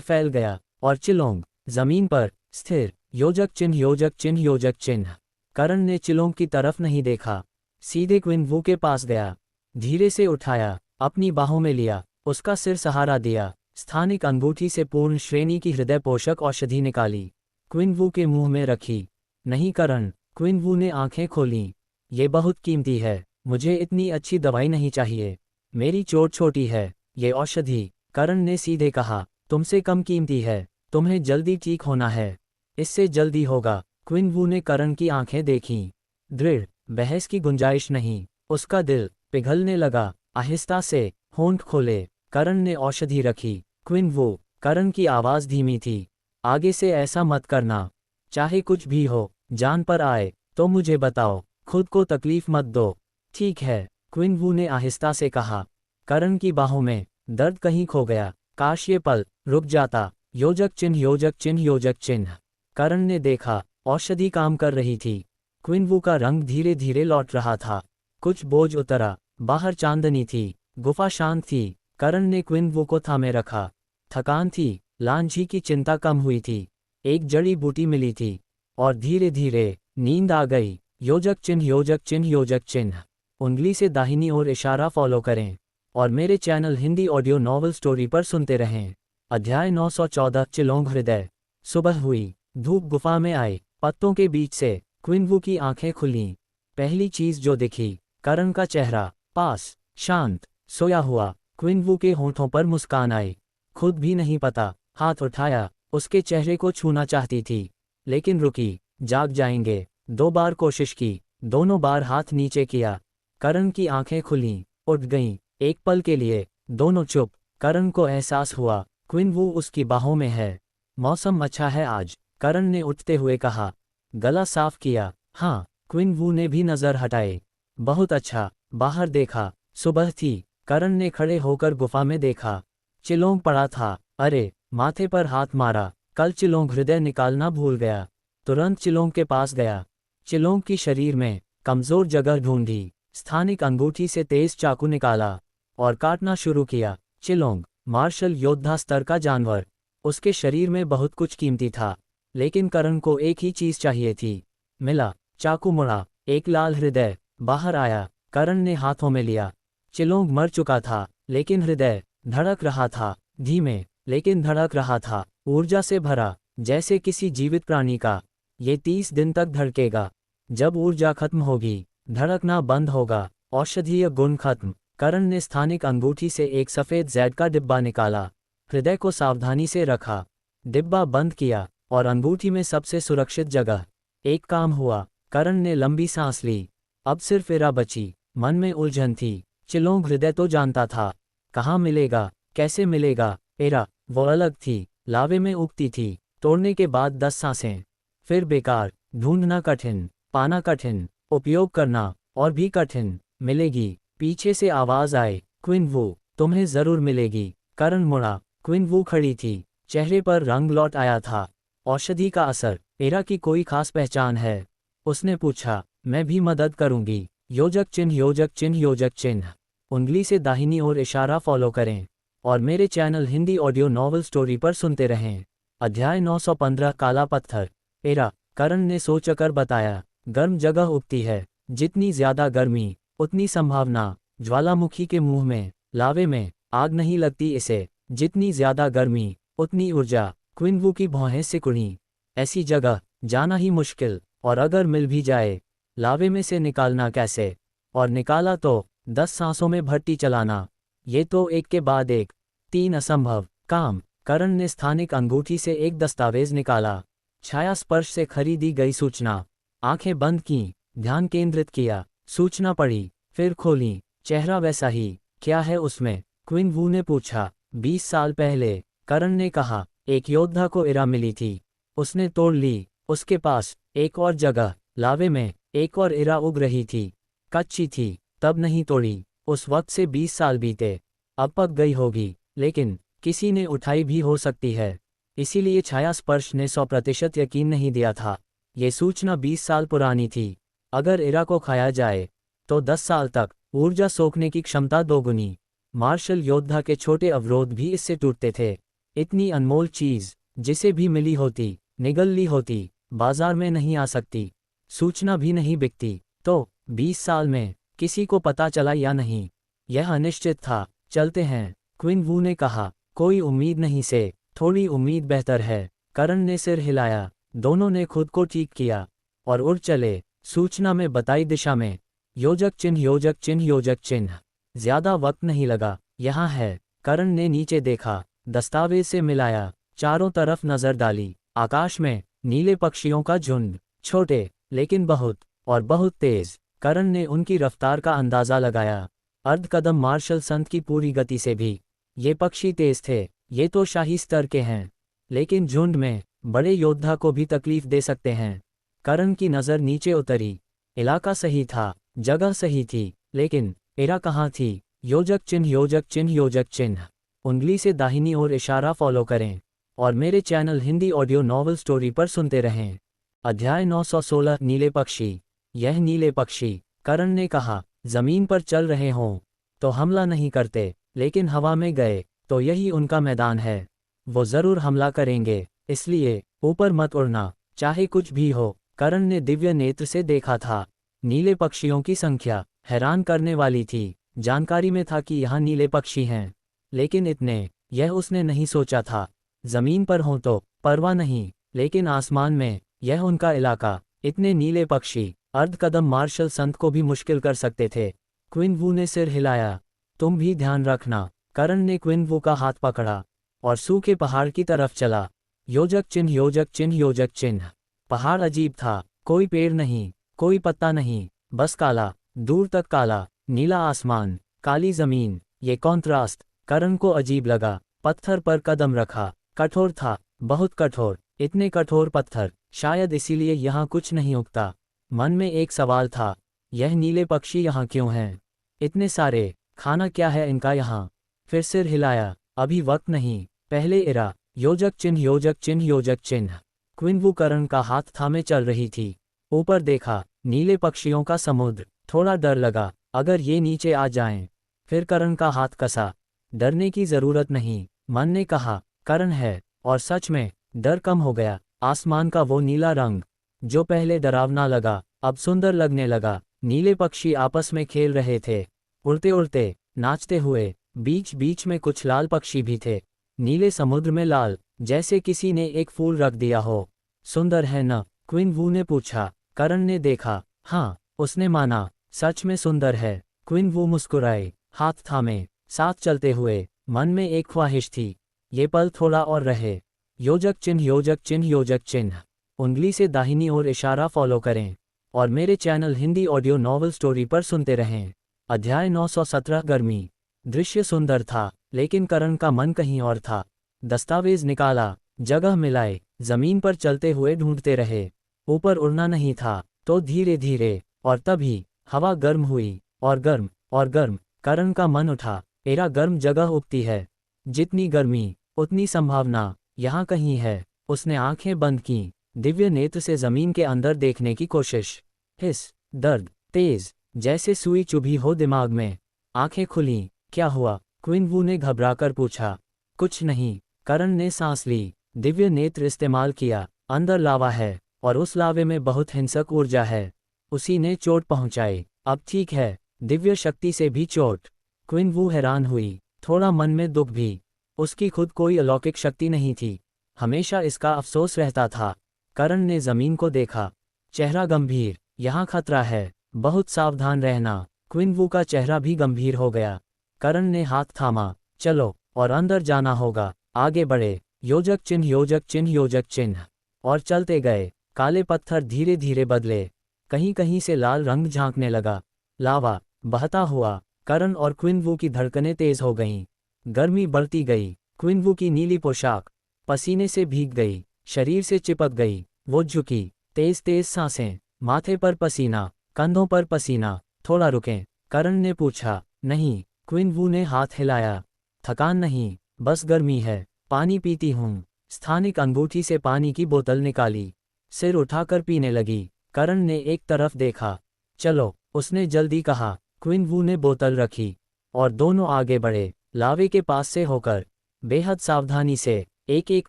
फैल गया और चिलोंग जमीन पर स्थिर। योजक चिन्ह, योजक चिन्ह, योजक चिन्ह। करण ने चिलोंग की तरफ नहीं देखा, सीधे क्विन वू के पास गया। धीरे से उठाया, अपनी बाहों में लिया, उसका सिर सहारा दिया। स्थानिक अंगूठी से पूर्ण श्रेणी की हृदय पोषक औषधि निकाली, क्विन वू के मुंह में रखी। नहीं करण, क्विन वू ने आंखें खोलीं। ये बहुत कीमती है, मुझे इतनी अच्छी दवाई नहीं चाहिए। मेरी चोट छोटी है, ये औषधि, करण ने सीधे कहा, तुमसे कम कीमती है। तुम्हें जल्दी ठीक होना है। इससे जल्दी होगा। क्विन वू ने करण की आंखें देखीं। दृढ़, बहस की गुंजाइश नहीं। उसका दिल पिघलने लगा। आहिस्ता से होंठ खोले, करण ने औषधि रखी। क्विन वू, करण की आवाज धीमी थी, आगे से ऐसा मत करना। चाहे कुछ भी हो, जान पर आए तो मुझे बताओ, खुद को तकलीफ मत दो। ठीक है, क्विन वू ने आहिस्ता से कहा। करण की बाहों में दर्द कहीं खो गया। काश ये पल रुक जाता। योजक चिन्ह, योजक चिन्ह, योजक चिन्ह। करण ने देखा, औषधि काम कर रही थी। क्विन वू का रंग धीरे धीरे लौट रहा था। कुछ बोझ उतरा। बाहर चांदनी थी, गुफा शांत थी। करण ने क्विन वू को थामे रखा। थकान थी, लांझी की चिंता कम हुई थी। एक जड़ी बूटी मिली थी और धीरे धीरे नींद आ गई। योजक चिन्ह, योजक चिन्ह, योजक चिन्ह। उंगली से दाहिनी ओर इशारा फॉलो करें और मेरे channel Hindi audio novel story पर सुनते रहें। अध्याय 914 चिलोंग हृदय। सुबह हुई, धूप गुफा में आई। पत्तों के बीच से क्विन वू की आंखें खुलीं। पहली चीज जो दिखी, करण का चेहरा, पास, शांत, सोया हुआ। क्विन वू के होंठों पर मुस्कान आई। खुद भी नहीं पता, हाथ उठाया, उसके चेहरे को छूना चाहती थी, लेकिन रुकी। जाग जाएंगे। 2 बार कोशिश की, दोनों बार हाथ नीचे किया। करण की आंखें खुलीं, उठ गईं। एक पल के लिए दोनों चुप। करण को एहसास हुआ, क्विन वू उसकी बाहों में है। मौसम अच्छा है आज, करण ने उठते हुए कहा। गला साफ किया। हाँ, क्विन वू ने भी नजर हटाए। बहुत अच्छा। बाहर देखा, सुबह थी। करण ने खड़े होकर गुफा में देखा। चिलोंग पड़ा था। अरे, माथे पर हाथ मारा। कल चिलोंग हृदय निकालना भूल गया। तुरंत चिलोंग के पास गया। चिलोंग की शरीर में कमजोर जगह ढूंढी। स्थानिक अंगूठी से तेज चाकू निकाला और काटना शुरू किया। चिलोंग मार्शल योद्धा स्तर का जानवर। उसके शरीर में बहुत कुछ कीमती था, लेकिन करण को एक ही चीज चाहिए थी। मिला। चाकू मुड़ा, एक लाल हृदय बाहर आया। करण ने हाथों में लिया। चिलोंग मर चुका था, लेकिन हृदय धड़क रहा था। धीमे, लेकिन धड़क रहा था। ऊर्जा से भरा, जैसे किसी जीवित प्राणी का। ये 30 दिन तक धड़केगा। जब ऊर्जा खत्म होगी, धड़कना बंद होगा। औषधीय गुण खत्म। करण ने स्थानिक अंगूठी से एक सफेद जैड का डिब्बा निकाला। हृदय को सावधानी से रखा। डिब्बा बंद किया और अंगूठी में सबसे सुरक्षित जगह। एक काम हुआ। करण ने लंबी सांस ली। अब सिर्फ इरा बची। मन में उलझन थी। चिलोंग हृदय तो जानता था, कहाँ मिलेगा, कैसे मिलेगा। इरा, वो अलग थी, लावे में उगती थी। तोड़ने के बाद 10 सांसें, फिर बेकार। ढूंढना कठिन, पाना कठिन, उपयोग करना और भी कठिन। मिलेगी। पीछे से आवाज आए, क्विन वू, तुम्हें जरूर मिलेगी। करण मुड़ा। क्विन वू खड़ी थी, चेहरे पर रंग लौट आया था। औषधि का असर। इरा की कोई खास पहचान है? उसने पूछा। मैं भी मदद करूंगी। योजक चिन्ह, योजक चिन्ह, योजक चिन्ह। उंगली से दाहिनी ओर इशारा फॉलो करें और मेरे channel Hindi audio novel story पर सुनते रहें। अध्याय 915 काला पत्थर। एरा, करण ने सोचकर बताया। गर्म जगह उगती है, जितनी ज्यादा गर्मी उतनी संभावना। ज्वालामुखी के मुंह में, लावे में आग नहीं लगती इसे, जितनी ज्यादा गर्मी उतनी ऊर्जा। क्विनवू की भौहें सिकुड़ी। ऐसी जगह जाना ही मुश्किल, और अगर मिल भी जाए, लावे में से निकालना कैसे? और निकाला तो 10 सांसों में भट्टी चलाना, ये तो एक के बाद एक 3 असंभव काम। करण ने स्थानिक अंगूठी से एक दस्तावेज निकाला। छाया स्पर्श से खरीदी गई सूचना। आंखें बंद की, ध्यान केंद्रित किया। सूचना पढ़ी, फिर खोली। चेहरा वैसा ही। क्या है उसमें? क्विनवू ने पूछा। 20 साल पहले, करण ने कहा, एक योद्धा को इरा मिली थी। उसने तोड़ ली। उसके पास एक और जगह, लावे में, एक और इरा उग रही थी। कच्ची थी, तब नहीं तोड़ी। उस वक्त से 20 साल बीते। अब पक गई होगी, लेकिन किसी ने उठाई भी हो सकती है। इसीलिए छाया स्पर्श ने 100% यकीन नहीं दिया था। ये सूचना 20 साल पुरानी थी। अगर इरा को खाया जाए, तो 10 साल तक ऊर्जा सोखने की क्षमता दोगुनी। मार्शल योद्धा के छोटे अवरोध भी इससे टूटते थे। इतनी अनमोल चीज, जिसे भी मिली होती, निगल ली होती, बाजार में नहीं आ सकती। सूचना भी नहीं बिकती। तो 20 साल में किसी को पता चला या नहीं, यह अनिश्चित था। चलते हैं, क्विनवू ने कहा। कोई उम्मीद नहीं से थोड़ी उम्मीद बेहतर है। करण ने सिर हिलाया। दोनों ने खुद को ठीक किया और उड़ चले, सूचना में बताई दिशा में। योजक चिन्ह, योजक चिन्ह, योजक चिन्ह। ज्यादा वक्त नहीं लगा। यहाँ है। करण ने नीचे देखा, दस्तावेज से मिलाया, चारों तरफ नजर डाली। आकाश में नीले पक्षियों का झुंड, छोटे लेकिन बहुत और बहुत तेज। करण ने उनकी रफ्तार का अंदाजा लगाया, अर्धकदम मार्शल संत की पूरी गति से भी। ये पक्षी तेज थे, ये तो शाही स्तर के हैं, लेकिन झुंड में बड़े योद्धा को भी तकलीफ दे सकते हैं। करण की नज़र नीचे उतरी। इलाका सही था, जगह सही थी, लेकिन इरा कहाँ थी? योजक चिन्ह, योजक चिन्ह, योजक चिन्ह। उंगली से दाहिनी ओर इशारा फॉलो करें और मेरे channel Hindi audio novel story पर सुनते रहें। अध्याय 916 नीले पक्षी। यह नीले पक्षी, करण ने कहा, जमीन पर चल रहे हों तो हमला नहीं करते, लेकिन हवा में गए तो यही उनका मैदान है। वो जरूर हमला करेंगे, इसलिए ऊपर मत उड़ना, चाहे कुछ भी हो। करण ने दिव्य नेत्र से देखा था। नीले पक्षियों की संख्या हैरान करने वाली थी। जानकारी में था कि यहाँ नीले पक्षी हैं, लेकिन इतने, यह उसने नहीं सोचा था। जमीन पर हों तो परवाह नहीं, लेकिन आसमान में, यह उनका इलाका। इतने नीले पक्षी अर्धकदम मार्शल संत को भी मुश्किल कर सकते थे। क्विनवू ने सिर हिलाया। तुम भी ध्यान रखना। करण ने क्विनवू का हाथ पकड़ा और सूखे पहाड़ की तरफ चला। योजक चिन्ह, योजक चिन्ह, योजक चिन्ह। पहाड़ अजीब था। कोई पेड़ नहीं, कोई पत्ता नहीं, बस काला, दूर तक काला, नीला आसमान, काली जमीन। ये कॉन्ट्रास्ट करण को अजीब लगा। पत्थर पर कदम रखा। कठोर था, बहुत कठोर। इतने कठोर पत्थर, शायद इसीलिए यहाँ कुछ नहीं उगता। मन में एक सवाल था, यह नीले पक्षी यहाँ क्यों हैं? इतने सारे, खाना क्या है इनका यहाँ? फिर सिर हिलाया। अभी वक्त नहीं, पहले इरा। योजक चिन्ह, योजक चिन्ह, योजक चिन्ह। क्विनवू करण का हाथ थामे चल रही थी। ऊपर देखा, नीले पक्षियों का समुद्र। थोड़ा डर लगा, अगर ये नीचे आ जाएं। फिर करण का हाथ कसा। डरने की जरूरत नहीं, मन ने कहा। करण है, और सच में डर कम हो गया। आसमान का वो नीला रंग, जो पहले डरावना लगा, अब सुंदर लगने लगा। नीले पक्षी आपस में खेल रहे थे, उड़ते उड़ते, नाचते हुए। बीच बीच में कुछ लाल पक्षी भी थे। नीले समुद्र में लाल, जैसे किसी ने एक फूल रख दिया हो। सुंदर है न? क्विनवू ने पूछा। करण ने देखा। हाँ, उसने माना, सच में सुंदर है। क्विनवू मुस्कुराए, हाथ थामे, साथ चलते हुए। मन में एक ख्वाहिश थी, ये पल थोड़ा और रहे। योजक चिन्ह, योजक चिन्ह, योजक चिन्ह। उंगली से दाहिनी ओर इशारा फॉलो करें और मेरे channel Hindi audio novel story पर सुनते रहें। अध्याय 917 गर्मी। दृश्य सुंदर था, लेकिन करण का मन कहीं और था। दस्तावेज निकाला, जगह मिलाए, जमीन पर चलते हुए ढूंढते रहे। ऊपर उड़ना नहीं था, तो धीरे धीरे, और तभी हवा गर्म हुई, और गर्म, और गर्म। करण का मन उठा। एरा गर्म जगह उगती है, जितनी गर्मी उतनी संभावना। यहाँ कहीं है। उसने आंखें बंद की, दिव्य नेत्र से जमीन के अंदर देखने की कोशिश। हिस, दर्द, तेज, जैसे सुई चुभी हो दिमाग में। आंखें खुलीं। क्या हुआ? क्विन वू ने घबराकर पूछा। कुछ नहीं, करण ने सांस ली। दिव्य नेत्र इस्तेमाल किया। अंदर लावा है और उस लावे में बहुत हिंसक ऊर्जा है। उसी ने चोट पहुंचाई। अब ठीक है, दिव्य शक्ति से भी चोट। क्विन वू हैरान हुई, थोड़ा मन में दुख भी। उसकी खुद कोई अलौकिक शक्ति नहीं थी, हमेशा इसका अफसोस रहता था। करण ने जमीन को देखा, चेहरा गंभीर। यहाँ खतरा है, बहुत सावधान रहना। क्विन वू का चेहरा भी गंभीर हो गया। करण ने हाथ थामा। चलो, और अंदर जाना होगा। आगे बढ़े। योजक चिन्ह योजक चिन्ह योजक चिन्ह। और चलते गए। काले पत्थर धीरे धीरे बदले, कहीं कहीं से लाल रंग झांकने लगा। लावा बहता हुआ। करण और क्विन वू की धड़कनें तेज हो गईं। गर्मी बढ़ती गई। क्विन वू की नीली पोशाक पसीने से भीग गई, शरीर से चिपक गई। वो झुकी, तेज तेज सांसें, माथे पर पसीना, कंधों पर पसीना। थोड़ा रुकें, करण ने पूछा। नहीं, क्विन वू ने हाथ हिलाया। थकान नहीं, बस गर्मी है। पानी पीती हूँ। स्थानिक अंगूठी से पानी की बोतल निकाली, सिर उठाकर पीने लगी। करण ने एक तरफ देखा। चलो, उसने जल्दी कहा। क्विन वू ने बोतल रखी और दोनों आगे बढ़े, लावे के पास से होकर, बेहद सावधानी से, एक एक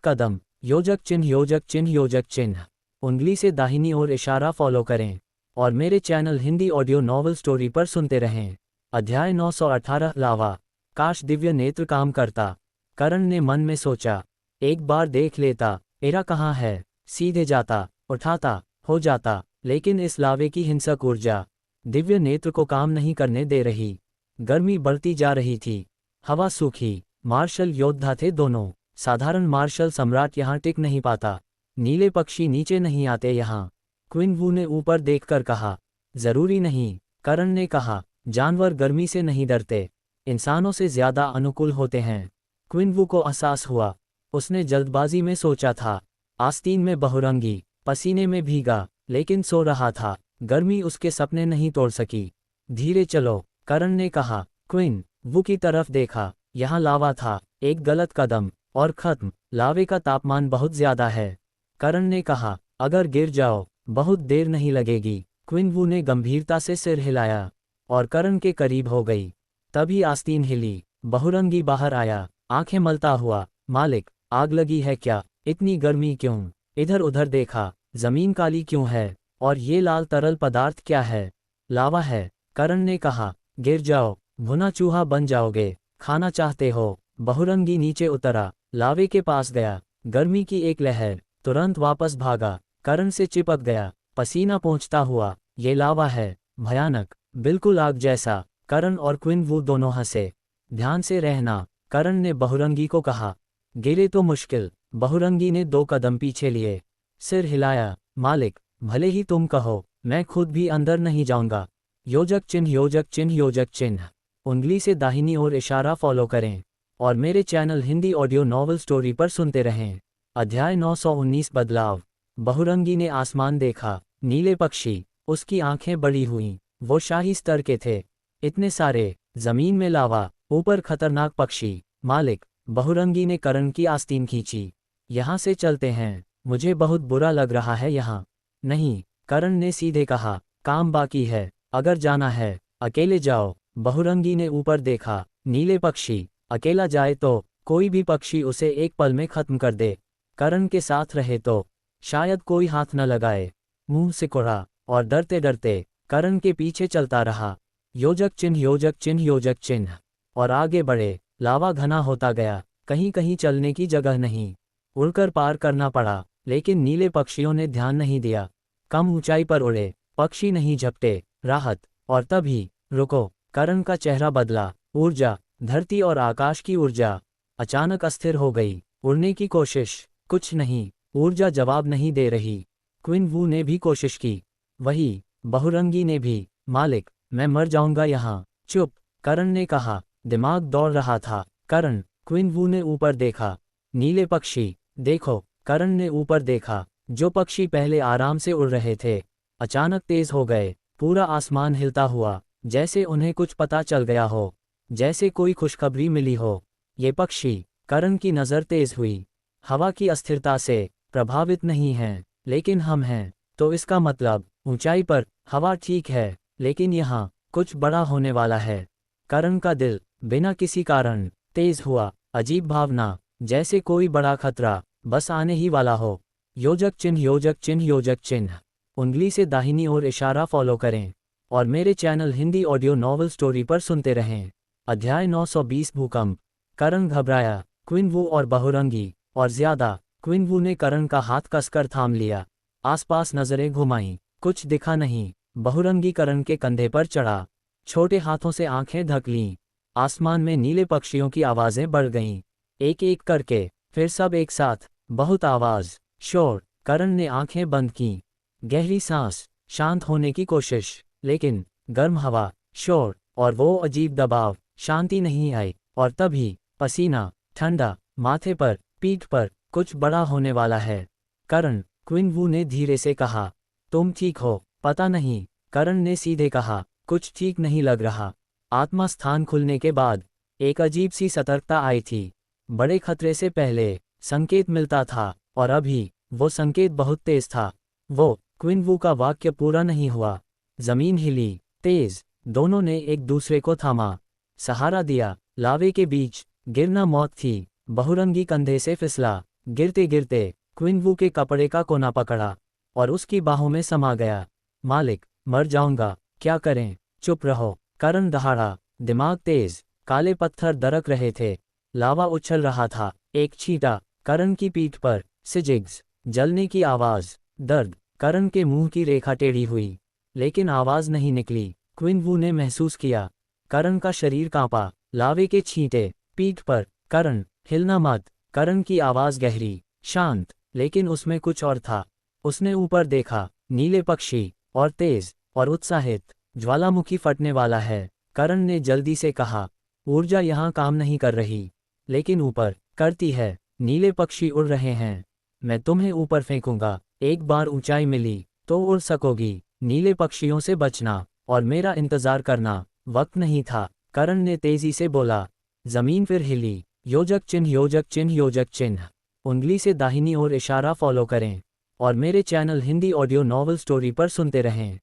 कदम। योजक चिन्ह योजक चिन्ह योजक चिन्ह। उंगली से दाहिनी ओर इशारा फॉलो करें और मेरे channel Hindi audio novel story पर सुनते रहें। अध्याय 918 लावा। काश दिव्य नेत्र काम करता। करण ने मन में सोचा, एक बार देख लेता। एरा कहाँ है? सीधे जाता, उठाता, हो जाता। लेकिन इस लावे की हिंसक ऊर्जा दिव्य नेत्र को काम नहीं करने दे रही। गर्मी बढ़ती जा रही थी, हवा सूखी। मार्शल योद्धा थे दोनों, साधारण मार्शल सम्राट यहाँ टिक नहीं पाता। नीले पक्षी नीचे नहीं आते यहाँ। क्विन वू ने ऊपर देखकर कहा। जरूरी नहीं, करण ने कहा। जानवर गर्मी से नहीं डरते, इंसानों से ज्यादा अनुकूल होते हैं। क्विन वू को एहसास हुआ, उसने जल्दबाजी में सोचा था। आस्तीन में बहुरंगी, पसीने में भीगा, लेकिन सो रहा था। गर्मी उसके सपने नहीं तोड़ सकी। धीरे चलो, करण ने कहा। क्विन वू की तरफ देखा। यहाँ लावा था। एक गलत कदम और खत्म। लावे का तापमान बहुत ज्यादा है। करण ने कहा, अगर गिर जाओ, बहुत देर नहीं लगेगी। क्विन वू ने गंभीरता से सिर हिलाया और करण के करीब हो गई। तभी आस्तीन हिली, बहुरंगी बाहर आया, आंखें मलता हुआ। मालिक, आग लगी है क्या? इतनी गर्मी क्यों? इधर उधर देखा, जमीन काली क्यों है? और ये लाल तरल पदार्थ क्या है? लावा है, करण ने कहा। गिर जाओ, भुना चूहा बन जाओगे। खाना चाहते हो? बहुरंगी नीचे उतरा, लावे के पास गया। गर्मी की एक लहर, तुरंत वापस भागा, करण से चिपक गया, पसीना पोंछता हुआ। ये लावा है, भयानक, बिल्कुल आग जैसा। करण और क्विन वू दोनों हंसे। ध्यान से रहना, करण ने बहुरंगी को कहा। गिरे तो मुश्किल। बहुरंगी ने 2 कदम पीछे लिए, सिर हिलाया। मालिक, भले ही तुम कहो, मैं खुद भी अंदर नहीं जाऊंगा। योजक चिन्ह योजक चिन्ह योजक चिन्ह। उंगली से दाहिनी ओर इशारा फॉलो करें और मेरे channel Hindi audio novel story पर सुनते रहें। अध्याय 919 बदलाव। बहुरंगी ने आसमान देखा, नीले पक्षी। उसकी आंखें बड़ी हुईं, वो शाही स्तर के थे। इतने सारे, जमीन में लावा, ऊपर खतरनाक पक्षी। मालिक, बहुरंगी ने करण की आस्तीन खींची। यहाँ से चलते हैं, मुझे बहुत बुरा लग रहा है यहाँ। नहीं, करण ने सीधे कहा, काम बाकी है। अगर जाना है, अकेले जाओ। बहुरंगी ने ऊपर देखा, नीले पक्षी। अकेला जाए तो कोई भी पक्षी उसे एक पल में खत्म कर दे। करण के साथ रहे तो शायद कोई हाथ न लगाए। मुंह सिकुड़ा और डरते डरते करण के पीछे चलता रहा। योजक चिन्ह योजक चिन्ह योजक चिन्ह। और आगे बढ़े। लावा घना होता गया, कहीं कहीं चलने की जगह नहीं। उड़कर पार करना पड़ा, लेकिन नीले पक्षियों ने ध्यान नहीं दिया। कम ऊंचाई पर उड़े, पक्षी नहीं झपटे। राहत। और तभी, रुको, करण का चेहरा बदला। ऊर्जा, धरती और आकाश की ऊर्जा अचानक अस्थिर हो गई। उड़ने की कोशिश, कुछ नहीं, ऊर्जा जवाब नहीं दे रही। क्विन वू ने भी कोशिश की, वही। बहुरंगी ने भी। मालिक, मैं मर जाऊंगा यहाँ। चुप, करण ने कहा। दिमाग दौड़ रहा था। करण, क्विन वू ने ऊपर देखा। नीले पक्षी, देखो। करण ने ऊपर देखा। जो पक्षी पहले आराम से उड़ रहे थे, अचानक तेज हो गए। पूरा आसमान हिलता हुआ, जैसे उन्हें कुछ पता चल गया हो, जैसे कोई खुशखबरी मिली हो। ये पक्षी, करण की नज़र तेज हुई, हवा की अस्थिरता से प्रभावित नहीं हैं, लेकिन हम हैं। तो इसका मतलब, ऊंचाई पर हवा ठीक है, लेकिन यहाँ कुछ बड़ा होने वाला है। करण का दिल बिना किसी कारण तेज हुआ। अजीब भावना, जैसे कोई बड़ा खतरा बस आने ही वाला हो। योजक चिन्ह योजक चिन्ह योजक चिन्ह। उंगली से दाहिनी ओर इशारा फॉलो करें और मेरे channel Hindi audio novel story पर सुनते रहें। अध्याय 920 भूकंप। करण घबराया। क्विन वू और बहुरंगी और ज्यादा। क्विन वू ने करण का हाथ कसकर थाम लिया। आसपास नजरें घुमाईं, कुछ दिखा नहीं। बहुरंगी करण के कंधे पर चढ़ा, छोटे हाथों से आंखें ढक लीं। आसमान में नीले पक्षियों की आवाजें बढ़ गईं, एक एक करके, फिर सब एक साथ। बहुत आवाज, शोर। करण ने आंखें बंद कीं। गहरी सांस, शांत होने की कोशिश, लेकिन गर्म हवा, शोर और वो अजीब दबाव, शांति नहीं आई। और तभी पसीना, ठंडा, माथे पर, पीठ पर। कुछ बड़ा होने वाला है। करण, क्विन वू ने धीरे से कहा। तुम ठीक हो? पता नहीं, करण ने सीधे कहा। कुछ ठीक नहीं लग रहा। आत्मा स्थान खुलने के बाद एक अजीब सी सतर्कता आई थी। बड़े खतरे से पहले संकेत मिलता था, और अभी वो संकेत बहुत तेज था। वो क्विन वू का वाक्य पूरा नहीं हुआ। जमीन हिली, तेज। दोनों ने एक दूसरे को थामा, सहारा दिया। लावे के बीच गिरना मौत थी। बहुरंगी कंधे से फिसला। गिरते गिरते क्विन वू के कपड़े का कोना पकड़ा और उसकी बाहों में समा गया। मालिक, मर जाऊंगा, क्या करें? चुप रहो, करण दहाड़ा। दिमाग तेज। काले पत्थर दरक रहे थे, लावा उछल रहा था। एक छींटा, करण की पीठ पर। सिजिग्स, जलने की आवाज, दर्द। करण के मुंह की रेखा टेढ़ी हुई, लेकिन आवाज नहीं निकली। क्विन वू ने महसूस किया, करण का शरीर कांपा। लावे के छींटे, पीठ पर। करण, हिलना मत। करण की आवाज गहरी, शांत, लेकिन उसमें कुछ और था। उसने ऊपर देखा, नीले पक्षी, और तेज और उत्साहित। ज्वालामुखी फटने वाला है, करण ने जल्दी से कहा। ऊर्जा यहाँ काम नहीं कर रही, लेकिन ऊपर करती है। नीले पक्षी उड़ रहे हैं। मैं तुम्हें ऊपर फेंकूंगा। एक बार ऊंचाई मिली तो उड़ सकोगी। नीले पक्षियों से बचना और मेरा इंतजार करना। वक्त नहीं था, करण ने तेजी से बोला। जमीन फिर हिली। योजक चिन्ह योजक चिन्ह योजक चिन्ह। उंगली से दाहिनी ओर इशारा फॉलो करें और मेरे channel Hindi audio novel story पर सुनते रहें।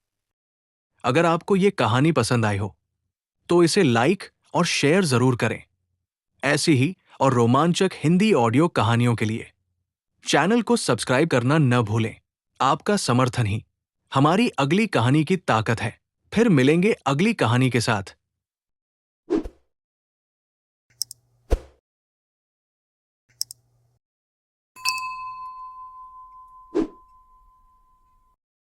अगर आपको ये कहानी पसंद आई हो तो इसे लाइक और शेयर जरूर करें। ऐसी ही और रोमांचक हिंदी ऑडियो कहानियों के लिए चैनल को सब्सक्राइब करना न भूलें। आपका समर्थन ही हमारी अगली कहानी की ताकत है। फिर मिलेंगे अगली कहानी के साथ।